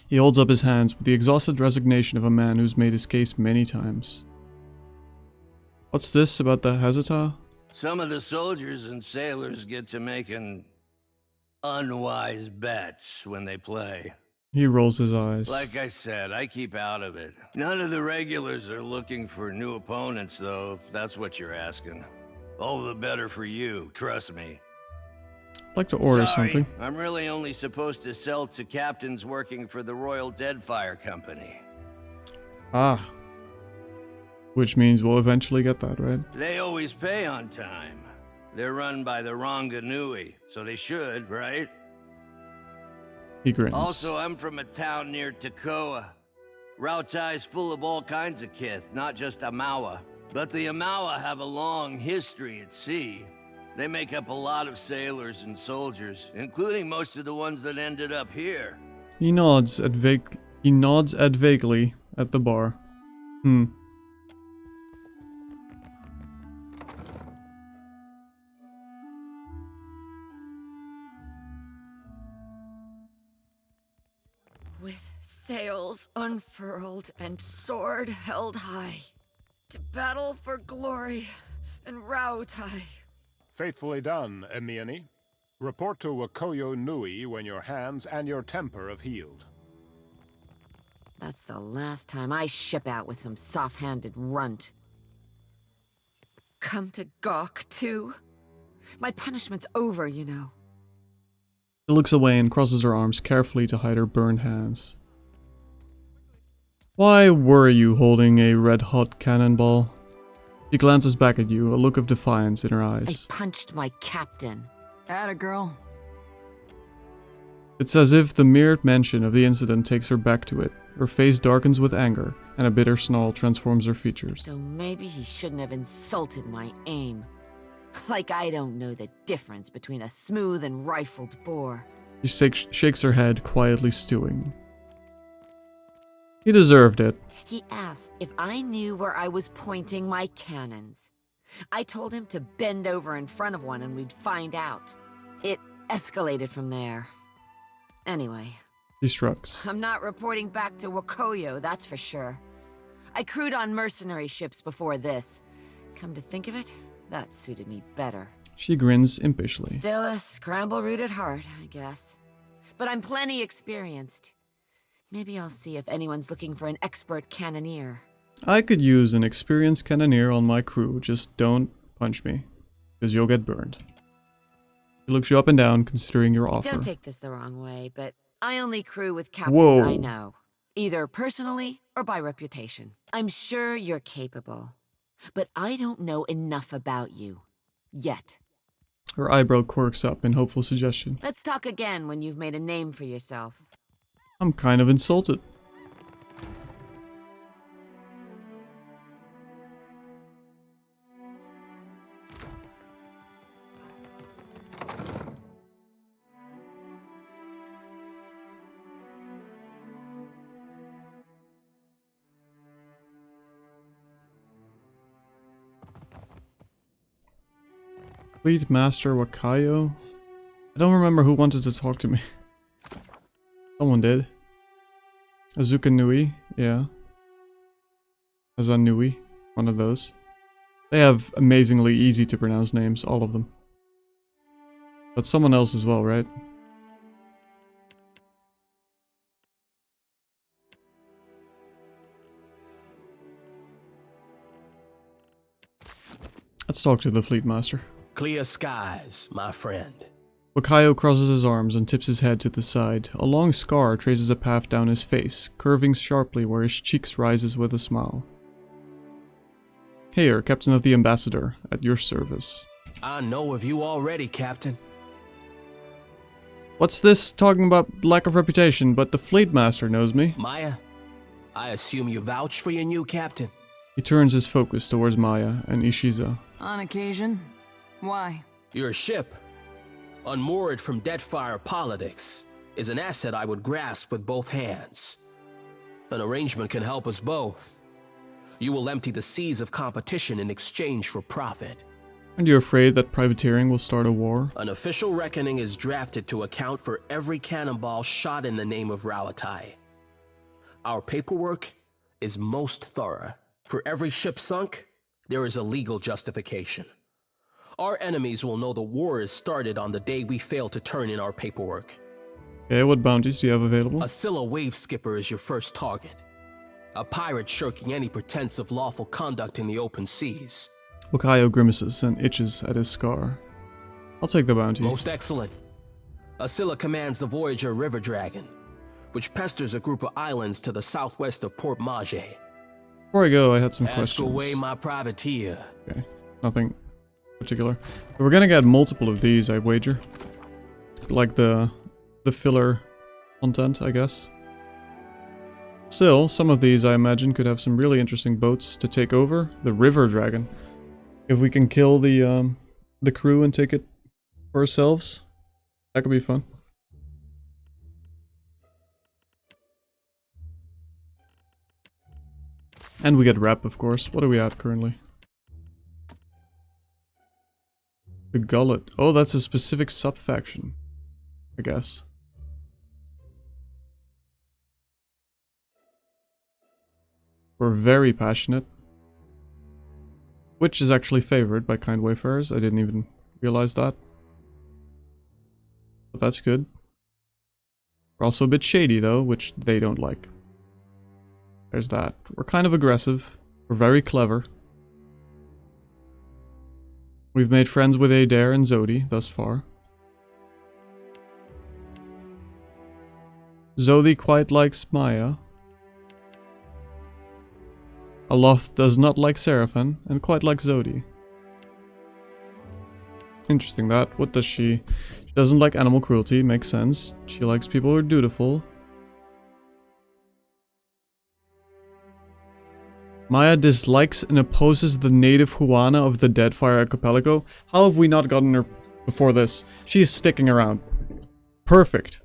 [SPEAKER 1] He holds up his hands with the exhausted resignation of a man who's made his case many times. What's this about the Hazata?
[SPEAKER 12] Some of the soldiers and sailors get to making unwise bets when they play.
[SPEAKER 1] He rolls his eyes.
[SPEAKER 12] Like I said, I keep out of it. None of the regulars are looking for new opponents, though, if that's what you're asking. All the better for you, trust me.
[SPEAKER 1] I'd like to order
[SPEAKER 12] Sorry,
[SPEAKER 1] something.
[SPEAKER 12] I'm really only supposed to sell to captains working for the Royal Deadfire Company.
[SPEAKER 1] Ah. Which means we'll eventually get that, right?
[SPEAKER 12] They always pay on time. They're run by the Ranganui, so they should, right?
[SPEAKER 1] He grins.
[SPEAKER 12] Also, I'm from a town near Tekoa. Rautai's full of all kinds of kith, not just Amawa. But the Amawa have a long history at sea. They make up a lot of sailors and soldiers, including most of the ones that ended up here.
[SPEAKER 1] He nods vaguely at the bar.
[SPEAKER 13] With sails unfurled and sword held high, to battle for glory and Rautai.
[SPEAKER 14] Faithfully done, Emiani. Report to Wakoyo Nui when your hands and your temper have healed.
[SPEAKER 13] That's the last time I ship out with some soft-handed runt. Come to gawk, too? My punishment's over, you know.
[SPEAKER 1] She looks away and crosses her arms carefully to hide her burned hands. Why were you holding a red-hot cannonball? She glances back at you, a look of defiance in her eyes.
[SPEAKER 13] I punched my captain.
[SPEAKER 3] Atta girl.
[SPEAKER 1] It's as if the mere mention of the incident takes her back to it. Her face darkens with anger, and a bitter snarl transforms her features.
[SPEAKER 13] So maybe he shouldn't have insulted my aim. Like I don't know the difference between a smooth and rifled bore.
[SPEAKER 1] She shakes her head, quietly stewing. He deserved it.
[SPEAKER 13] He asked if I knew where I was pointing my cannons. I told him to bend over in front of one and we'd find out. It escalated from there. Anyway.
[SPEAKER 1] He shrugs.
[SPEAKER 13] I'm not reporting back to Wakoyo, that's for sure. I crewed on mercenary ships before this. Come to think of it, that suited me better.
[SPEAKER 1] She grins impishly.
[SPEAKER 13] Still a scramble root at heart, I guess. But I'm plenty experienced. Maybe I'll see if anyone's looking for an expert cannoneer.
[SPEAKER 1] I could use an experienced cannoneer on my crew, just don't punch me, because you'll get burned. He looks you up and down, considering your offer.
[SPEAKER 13] Don't take this the wrong way, but I only crew with captains
[SPEAKER 1] Whoa.
[SPEAKER 13] I know. Either personally or by reputation. I'm sure you're capable. But I don't know enough about you. Yet.
[SPEAKER 1] Her eyebrow quirks up in hopeful suggestion.
[SPEAKER 13] Let's talk again when you've made a name for yourself.
[SPEAKER 1] I'm kind of insulted. Fleet Master Wakayo? I don't remember who wanted to talk to me. Someone did. Azuka Nui, yeah. Azanui, one of those. They have amazingly easy to pronounce names, all of them. But someone else as well, right? Let's talk to the Fleet Master.
[SPEAKER 10] Clear skies, my friend.
[SPEAKER 1] Wakayo crosses his arms and tips his head to the side. A long scar traces a path down his face, curving sharply where his cheeks rises with a smile. Here, Captain of the Ambassador, at your service.
[SPEAKER 10] I know of you already, Captain.
[SPEAKER 1] What's this talking about lack of reputation? But the fleet master knows me.
[SPEAKER 6] Maya, I assume you vouch for your new captain.
[SPEAKER 1] He turns his focus towards Maya and Ishiza.
[SPEAKER 3] On occasion. Why?
[SPEAKER 6] Your ship, unmoored from Deadfire politics, is an asset I would grasp with both hands. An arrangement can help us both. You will empty the seas of competition in exchange for profit.
[SPEAKER 1] Aren't you afraid that privateering will start a war?
[SPEAKER 6] An official reckoning is drafted to account for every cannonball shot in the name of Rauatai. Our paperwork is most thorough. For every ship sunk, there is a legal justification. Our enemies will know the war is started on the day we fail to turn in our paperwork.
[SPEAKER 1] Okay, what bounties do you have available?
[SPEAKER 6] A Scylla wave skipper is your first target. A pirate shirking any pretense of lawful conduct in the open seas.
[SPEAKER 1] Wakayo grimaces and itches at his scar. I'll take the bounty.
[SPEAKER 6] Most excellent. A Scylla commands the Voyager River Dragon, which pesters a group of islands to the southwest of Port Mage.
[SPEAKER 1] Before I go, I had some
[SPEAKER 6] Ask
[SPEAKER 1] questions.
[SPEAKER 6] away, my privateer.
[SPEAKER 1] Okay, nothing particular. We're gonna get multiple of these, I wager. Like the filler content, I guess. Still, some of these I imagine could have some really interesting boats to take over. The River Dragon. If we can kill the crew and take it for ourselves, that could be fun. And we get rep, of course. What are we at currently? The Gullet. Oh, that's a specific sub-faction, I guess. We're very passionate. Which is actually favored by kind wayfarers. I didn't even realize that. But that's good. We're also a bit shady though, which they don't like. There's that. We're kind of aggressive. We're very clever. We've made friends with Adair and Zodi thus far. Zodi quite likes Maya. Aloth does not like Seraphin and quite likes Zodi. Interesting that. What does she? She doesn't like animal cruelty, makes sense. She likes people who are dutiful. Maya dislikes and opposes the native Huana of the Deadfire Archipelago. How have we not gotten her before this? She is sticking around. Perfect.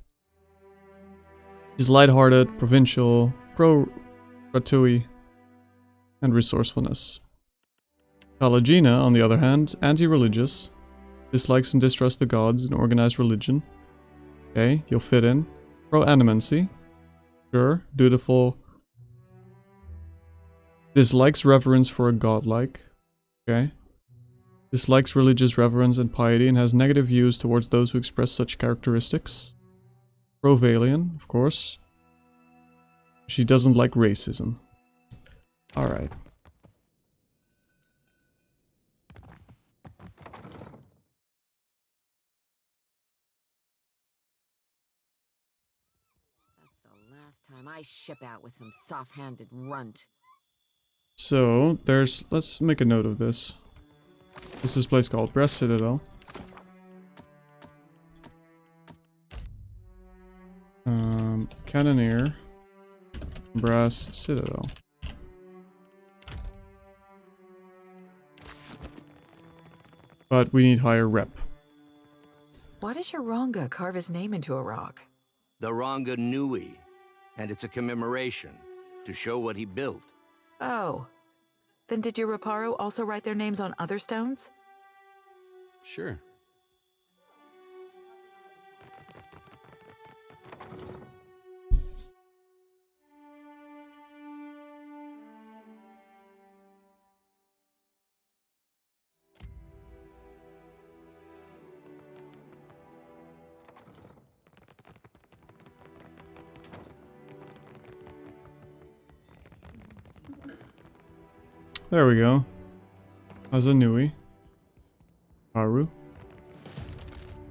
[SPEAKER 1] She's lighthearted, provincial, pro-Ratui, and resourcefulness. Palagina, on the other hand, anti-religious, dislikes and distrusts the gods and organized religion. Okay, you'll fit in. Pro-animancy. Sure, dutiful. Dislikes reverence for a godlike. Okay. Dislikes religious reverence and piety and has negative views towards those who express such characteristics. Pro-Valian, of course. She doesn't like racism. Alright.
[SPEAKER 13] That's the last time I ship out with some soft-handed runt.
[SPEAKER 1] So, there's... let's make a note of this. This is this place called Brass Citadel. Cannoneer. Brass Citadel. But we need higher rep.
[SPEAKER 15] Why does your Ranga carve his name into a rock?
[SPEAKER 12] The Ranga Nui, and it's a commemoration to show what he built.
[SPEAKER 15] Oh. Then did your Reparo also write their names on other stones?
[SPEAKER 6] Sure.
[SPEAKER 1] There we go. Azanui. Karu.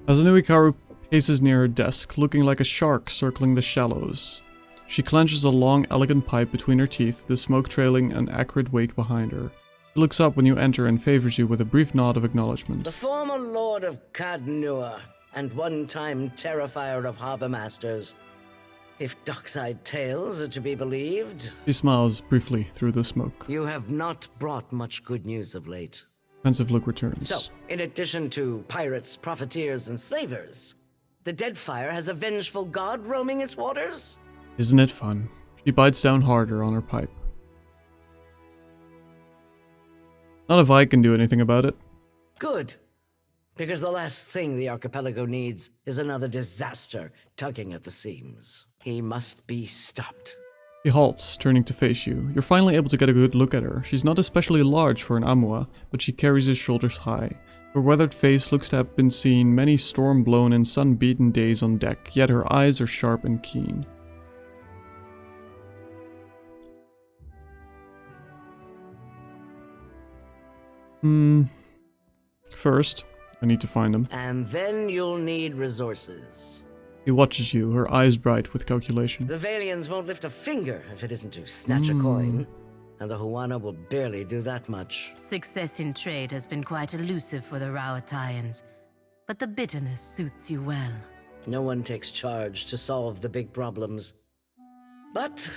[SPEAKER 1] Azanui Karu paces near her desk, looking like a shark circling the shallows. She clenches a long, elegant pipe between her teeth, the smoke trailing an acrid wake behind her. She looks up when you enter and favors you with a brief nod of acknowledgement.
[SPEAKER 16] The former Lord of Kadnua and one-time terrifier of harbor masters. If dockside tales are to be believed,
[SPEAKER 1] He smiles briefly through the smoke.
[SPEAKER 16] you have not brought much good news of late.
[SPEAKER 1] Pensive look returns.
[SPEAKER 16] So, in addition to pirates, profiteers, and slavers, the Deadfire has a vengeful god roaming its waters?
[SPEAKER 1] Isn't it fun? She bites down harder on her pipe. Not if I can do anything about it.
[SPEAKER 16] Good. Because the last thing the archipelago needs is another disaster tugging at the seams. He must be stopped.
[SPEAKER 1] He halts, turning to face you. You're finally able to get a good look at her. She's not especially large for an Amua, but she carries his shoulders high. Her weathered face looks to have been seen many storm-blown and sun-beaten days on deck, yet her eyes are sharp and keen. First, I need to find him.
[SPEAKER 16] And then you'll need resources.
[SPEAKER 1] He watches you, her eyes bright with calculation.
[SPEAKER 16] The Valians won't lift a finger if it isn't to snatch a coin. And the Huana will barely do that much.
[SPEAKER 4] Success in trade has been quite elusive for the Rauataians, but the bitterness suits you well.
[SPEAKER 16] No one takes charge to solve the big problems. But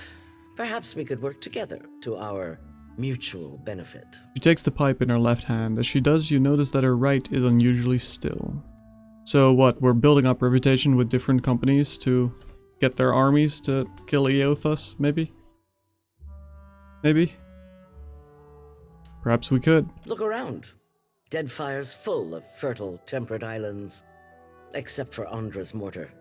[SPEAKER 16] perhaps we could work together to our mutual benefit.
[SPEAKER 1] She takes the pipe in her left hand. As she does, you notice that her right is unusually still. So what, we're building up reputation with different companies to get their armies to kill Eothas, maybe? Maybe? Perhaps we could.
[SPEAKER 16] Look around. Deadfire's full of fertile, temperate islands. Except for Andra's mortar.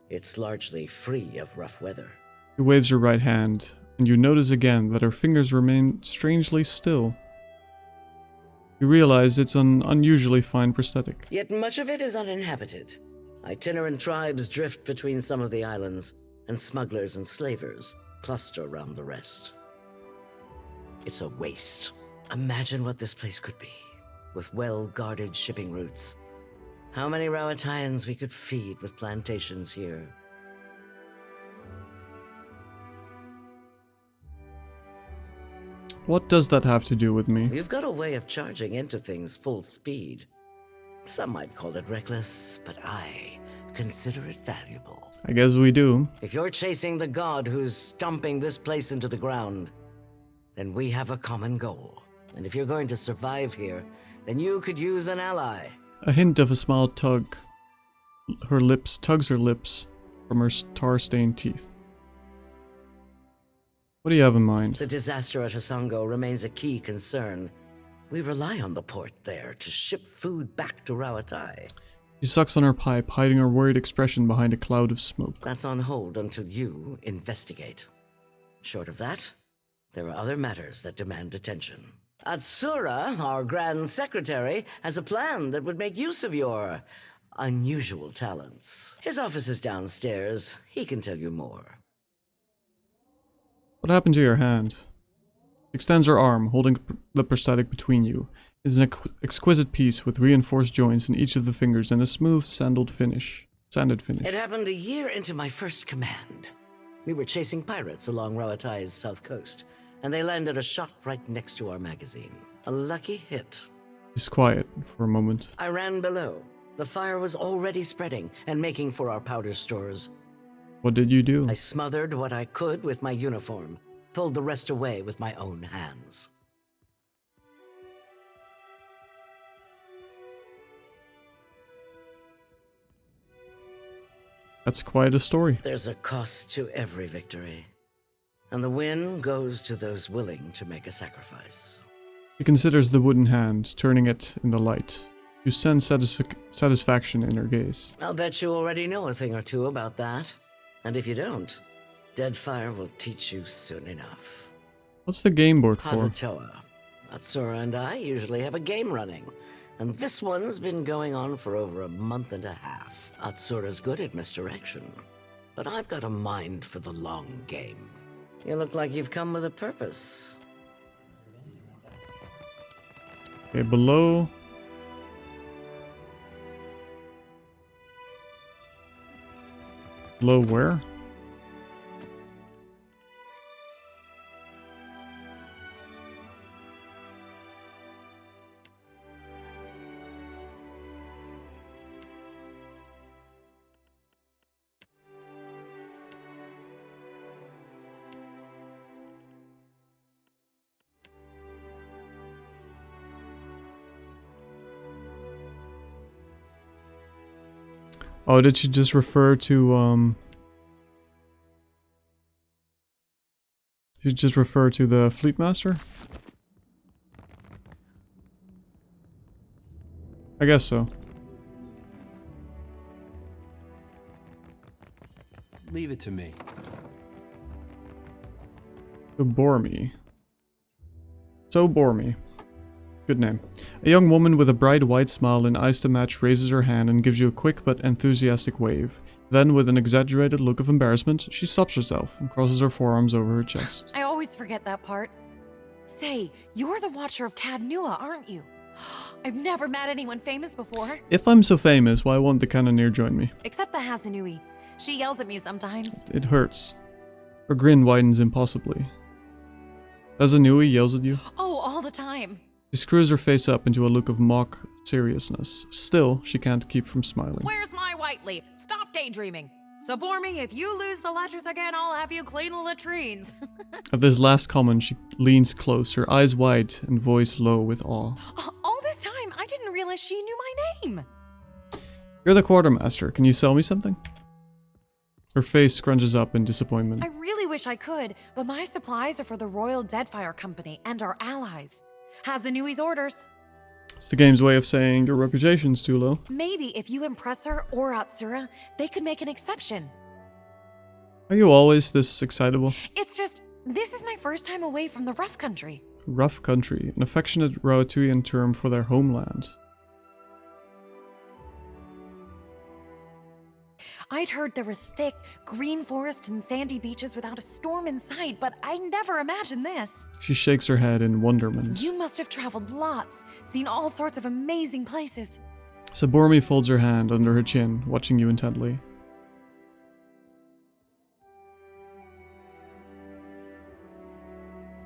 [SPEAKER 16] It's largely free of rough weather.
[SPEAKER 1] She waves her right hand, and you notice again that her fingers remain strangely still. You realize it's an unusually fine prosthetic.
[SPEAKER 16] Yet much of it is uninhabited. Itinerant tribes drift between some of the islands, and smugglers and slavers cluster around the rest. It's a waste. Imagine what this place could be, with well-guarded shipping routes. How many Rauataians we could feed with plantations here.
[SPEAKER 1] What does that have to do with me?
[SPEAKER 16] You've got a way of charging into things full speed. Some might call it reckless, but I consider it valuable.
[SPEAKER 1] I guess we do.
[SPEAKER 16] If you're chasing the god who's stomping this place into the ground, then we have a common goal. And if you're going to survive here, then you could use an ally.
[SPEAKER 1] A hint of a smile tugs her lips from her tar-stained teeth. What do you have in mind?
[SPEAKER 16] The disaster at Hasongo remains a key concern. We rely on the port there to ship food back to Rauatai.
[SPEAKER 1] She sucks on her pipe, hiding her worried expression behind a cloud of smoke.
[SPEAKER 16] That's on hold until you investigate. Short of that, there are other matters that demand attention. Atsura, our Grand Secretary, has a plan that would make use of your unusual talents. His office is downstairs. He can tell you more.
[SPEAKER 1] What happened to your hand? Extends her arm, holding the prosthetic between you. It is an exquisite piece with reinforced joints in each of the fingers and a smooth sanded finish.
[SPEAKER 16] It happened a year into my first command. We were chasing pirates along Rauatai's south coast, and they landed a shot right next to our magazine. A lucky hit.
[SPEAKER 1] He's quiet for a moment.
[SPEAKER 16] I ran below. The fire was already spreading and making for our powder stores.
[SPEAKER 1] What did you do?
[SPEAKER 16] I smothered what I could with my uniform, pulled the rest away with my own hands.
[SPEAKER 1] That's quite a story.
[SPEAKER 16] There's a cost to every victory, and the win goes to those willing to make a sacrifice.
[SPEAKER 1] He considers the wooden hand, turning it in the light. You sense satisfaction in her gaze.
[SPEAKER 16] I'll bet you already know a thing or two about that. And if you don't, Deadfire will teach you soon enough.
[SPEAKER 1] What's the game board for?
[SPEAKER 16] Hazatoa. Atsura and I usually have a game running, and this one's been going on for over a month and a half. Atsura's good at misdirection, but I've got a mind for the long game. You look like you've come with a purpose.
[SPEAKER 1] Okay, below. Below where? Oh, did she just refer to, Did she just refer to the Fleet Master? I guess so.
[SPEAKER 17] Leave it to me.
[SPEAKER 1] So bore me. So bore me. Good name. A young woman with a bright white smile and eyes to match raises her hand and gives you a quick but enthusiastic wave. Then, with an exaggerated look of embarrassment, she stops herself and crosses her forearms over her chest.
[SPEAKER 18] I always forget that part. Say, you're the Watcher of Cadnua, aren't you? I've never met anyone famous before.
[SPEAKER 1] If I'm so famous, why won't the Cannoneer join me?
[SPEAKER 18] Except the Hasanui. She yells at me sometimes.
[SPEAKER 1] It hurts. Her grin widens impossibly. Azanui yells at you.
[SPEAKER 18] Oh, all the time.
[SPEAKER 1] She screws her face up into a look of mock seriousness. Still, she can't keep from smiling.
[SPEAKER 18] Where's my white leaf? Stop daydreaming. So bore me, if you lose the ledgers again, I'll have you clean the latrines.
[SPEAKER 1] At this last comment, she leans close, her eyes wide and voice low with awe.
[SPEAKER 18] All this time, I didn't realize she knew my name.
[SPEAKER 1] You're the quartermaster. Can you sell me something? Her face scrunches up in disappointment.
[SPEAKER 18] I really wish I could, but my supplies are for the Royal Deadfire Company and our allies. Hasanui's orders.
[SPEAKER 1] It's the game's way of saying your reputation's too low.
[SPEAKER 18] Maybe if you impress her or Atsura, they could make an exception.
[SPEAKER 1] Are you always this excitable?
[SPEAKER 18] It's just, this is my first time away from the rough country.
[SPEAKER 1] Rough country, an affectionate Raotuian term for their homeland.
[SPEAKER 18] I'd heard there were thick, green forests and sandy beaches without a storm in sight, but I never imagined this.
[SPEAKER 1] She shakes her head in wonderment.
[SPEAKER 18] You must have traveled lots, seen all sorts of amazing places.
[SPEAKER 1] Sabormi folds her hand under her chin, watching you intently.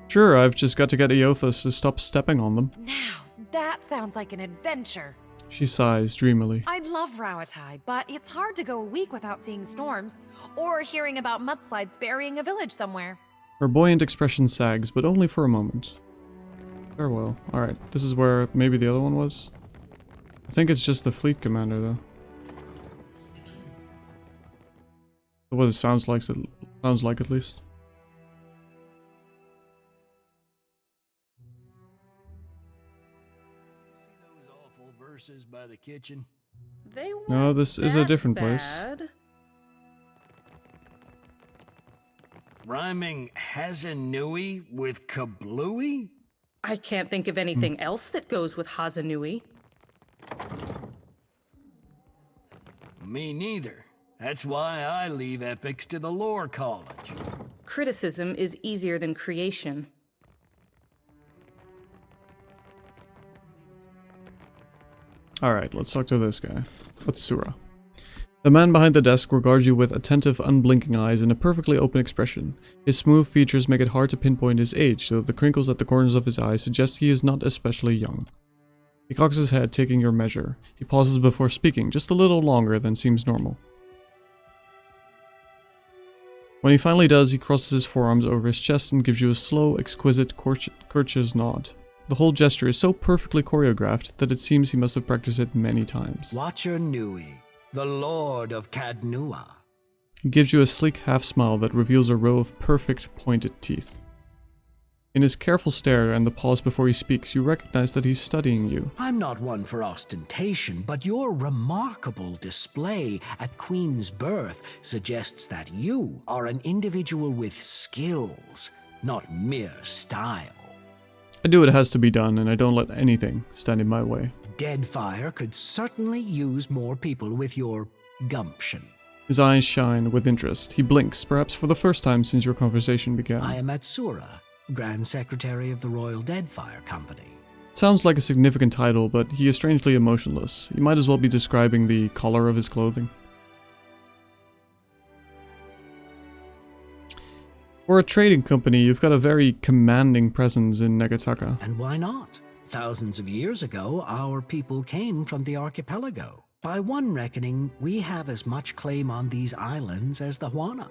[SPEAKER 1] Sure, I've just got to get Eothas to stop stepping on them.
[SPEAKER 18] Now, that sounds like an adventure.
[SPEAKER 1] She sighs dreamily.
[SPEAKER 18] I'd love Rawatai, but it's hard to go a week without seeing storms, or hearing about mudslides burying a village somewhere.
[SPEAKER 1] Her buoyant expression sags, but only for a moment. Farewell. Alright, this is where maybe the other one was? I think it's just the fleet commander, though. What it sounds like at least.
[SPEAKER 19] By the kitchen.
[SPEAKER 11] They
[SPEAKER 1] No, this is a different place.
[SPEAKER 19] Rhyming Hasanui with kablooey?
[SPEAKER 11] I can't think of anything else that goes with Hasanui.
[SPEAKER 19] Me neither. That's why I leave epics to the lore college.
[SPEAKER 11] Criticism is easier than creation.
[SPEAKER 1] Alright, let's talk to this guy. Atsura. The man behind the desk regards you with attentive, unblinking eyes and a perfectly open expression. His smooth features make it hard to pinpoint his age, though the crinkles at the corners of his eyes suggest he is not especially young. He cocks his head, taking your measure. He pauses before speaking, just a little longer than seems normal. When he finally does, he crosses his forearms over his chest and gives you a slow, exquisite, courteous nod. The whole gesture is so perfectly choreographed that it seems he must have practiced it many times.
[SPEAKER 19] Watcher Nui, the Lord of Cadnua.
[SPEAKER 1] He gives you a sleek half-smile that reveals a row of perfect, pointed teeth. In his careful stare and the pause before he speaks, you recognize that he's studying you.
[SPEAKER 19] I'm not one for ostentation, but your remarkable display at Queen's birth suggests that you are an individual with skills, not mere style.
[SPEAKER 1] I do what has to be done, and I don't let anything stand in my way.
[SPEAKER 19] Deadfire could certainly use more people with your gumption.
[SPEAKER 1] His eyes shine with interest. He blinks, perhaps for the first time since your conversation began.
[SPEAKER 19] I am Atsura, Grand Secretary of the Royal Deadfire Company.
[SPEAKER 1] Sounds like a significant title, but he is strangely emotionless. He might as well be describing the color of his clothing. For a trading company, you've got a very commanding presence in Negataka.
[SPEAKER 19] And why not? Thousands of years ago, our people came from the archipelago. By one reckoning, we have as much claim on these islands as the Huana.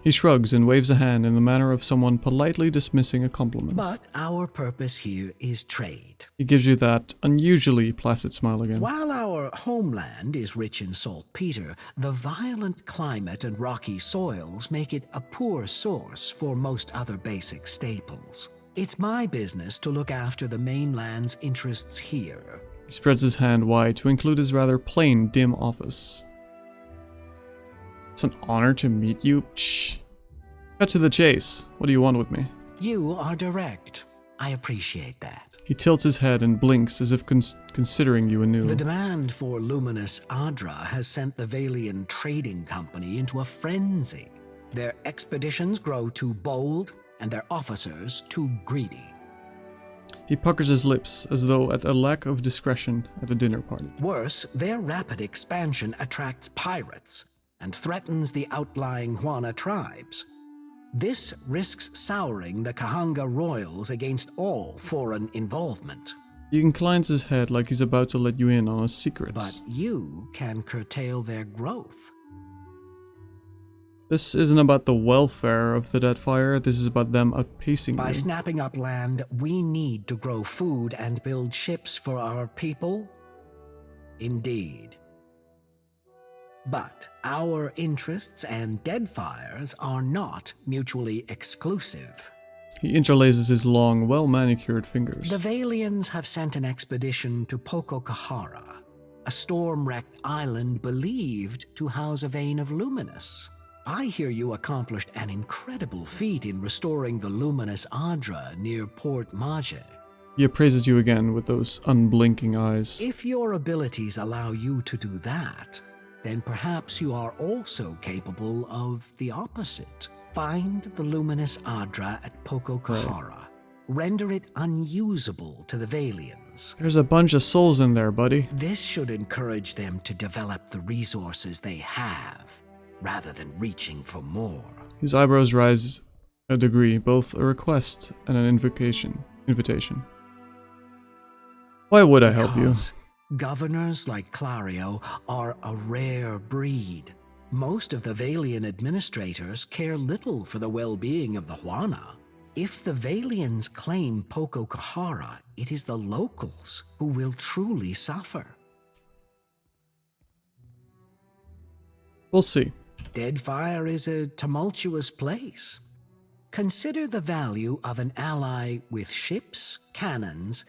[SPEAKER 1] He shrugs and waves a hand in the manner of someone politely dismissing a compliment.
[SPEAKER 19] But our purpose here is trade.
[SPEAKER 1] He gives you that unusually placid smile again.
[SPEAKER 19] While our homeland is rich in saltpeter, the violent climate and rocky soils make it a poor source for most other basic staples. It's my business to look after the mainland's interests here.
[SPEAKER 1] He spreads his hand wide to include his rather plain, dim office. It's an honor to meet you. Shh. Cut to the chase. What do you want with me?
[SPEAKER 19] You are direct. I appreciate that.
[SPEAKER 1] He tilts his head and blinks as if considering you anew.
[SPEAKER 19] The demand for luminous Adra has sent the Valian Trading Company into a frenzy. Their expeditions grow too bold, and their officers too greedy.
[SPEAKER 1] He puckers his lips as though at a lack of discretion at a dinner party.
[SPEAKER 19] Worse, their rapid expansion attracts pirates and threatens the outlying Juana tribes. This risks souring the Kahanga royals against all foreign involvement.
[SPEAKER 1] He inclines his head like he's about to let you in on a secret.
[SPEAKER 19] But you can curtail their growth.
[SPEAKER 1] This isn't about the welfare of the Deadfire, this is about them outpacing
[SPEAKER 19] By
[SPEAKER 1] you.
[SPEAKER 19] snapping up land we need to grow food and build ships for our people? Indeed. But our interests and Deadfire's are not mutually exclusive.
[SPEAKER 1] He interlaces his long, well-manicured fingers.
[SPEAKER 19] The Valians have sent an expedition to Pococahara, a storm-wrecked island believed to house a vein of luminous. I hear you accomplished an incredible feat in restoring the luminous Adra near Port Maje.
[SPEAKER 1] He appraises you again with those unblinking eyes.
[SPEAKER 19] If your abilities allow you to do that, then perhaps you are also capable of the opposite. Find the luminous Adra at Pococahara. Render it unusable to the Valians.
[SPEAKER 1] There's a bunch of souls in there, buddy.
[SPEAKER 19] This should encourage them to develop the resources they have, rather than reaching for more.
[SPEAKER 1] His eyebrows rise a degree, both a request and an invitation. Why would I help you?
[SPEAKER 19] Governors like Clario are a rare breed. Most of the Valian administrators care little for the well-being of the Juana. If the Valians claim Pococahara, it is the locals who will truly suffer.
[SPEAKER 1] We'll see.
[SPEAKER 19] Deadfire is a tumultuous place. Consider the value of an ally with ships, cannons,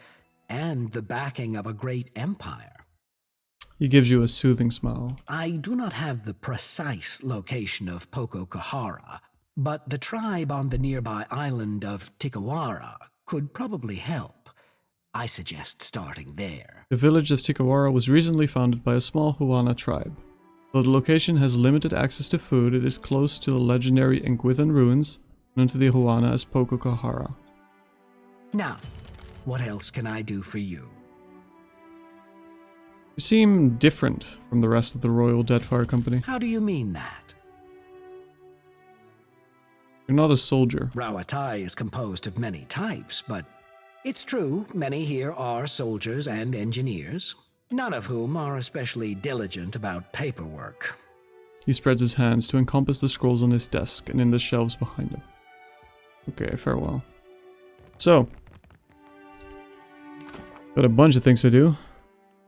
[SPEAKER 19] and the backing of a great empire.
[SPEAKER 1] He gives you a soothing smile.
[SPEAKER 19] I do not have the precise location of Pococahara, but the tribe on the nearby island of Tikawara could probably help. I suggest starting there.
[SPEAKER 1] The village of Tikawara was recently founded by a small Huana tribe. Though the location has limited access to food, it is close to the legendary Nguithan ruins, known to the Huana as Pococahara.
[SPEAKER 19] Now, what else can I do for you?
[SPEAKER 1] You seem different from the rest of the Royal Deadfire Company.
[SPEAKER 19] How do you mean that?
[SPEAKER 1] You're not a soldier.
[SPEAKER 19] Rawatai is composed of many types, but it's true, many here are soldiers and engineers, none of whom are especially diligent about paperwork.
[SPEAKER 1] He spreads his hands to encompass the scrolls on his desk and in the shelves behind him. Okay, farewell. So, got a bunch of things to do.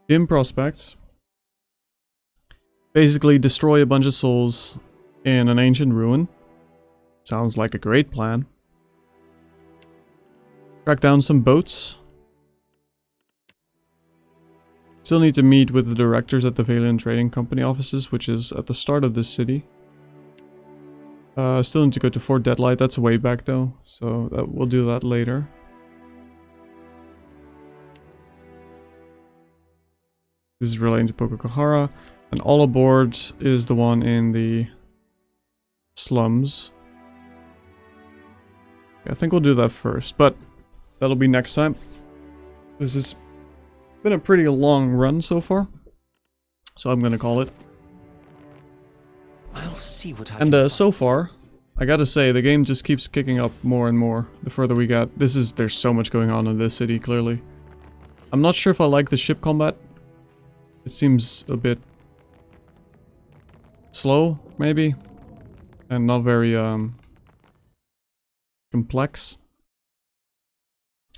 [SPEAKER 1] Dim prospects. Basically destroy a bunch of souls in an ancient ruin. Sounds like a great plan. Track down some boats. Still need to meet with the directors at the Valian Trading Company offices, which is at the start of this city. Still need to go to Fort Deadlight, that's way back though, so we'll do that later. This is relating to Pococahara, and all aboard is the one in the slums. Yeah, I think we'll do that first, but that'll be next time. This has been a pretty long run so far, so I'm gonna call it.
[SPEAKER 10] I'll see what I
[SPEAKER 1] And so far, I gotta say, the game just keeps kicking up more and more the further we got. There's so much going on in this city, clearly. I'm not sure if I like the ship combat. It seems a bit slow, maybe. and not very complex.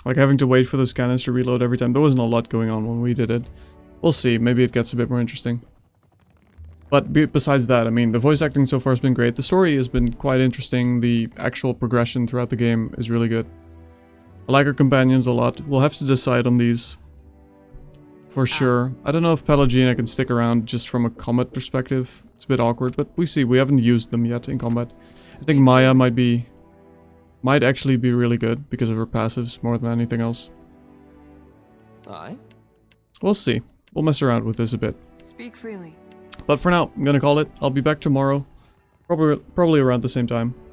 [SPEAKER 1] Like having to wait for those cannons to reload every time. There wasn't a lot going on when we did it. We'll see, maybe it gets a bit more interesting. But besides that, I mean, the voice acting so far has been great. The story has been quite interesting. The actual progression throughout the game is really good. I like our companions a lot. We'll have to decide on these. For sure. I don't know if Pelagina can stick around just from a combat perspective. It's a bit awkward, but we see. We haven't used them yet in combat. I think Maya might actually be really good because of her passives more than anything else.
[SPEAKER 17] Aye.
[SPEAKER 1] We'll see. We'll mess around with this a bit.
[SPEAKER 3] Speak freely.
[SPEAKER 1] But for now, I'm gonna call it. I'll be back tomorrow. Probably around the same time.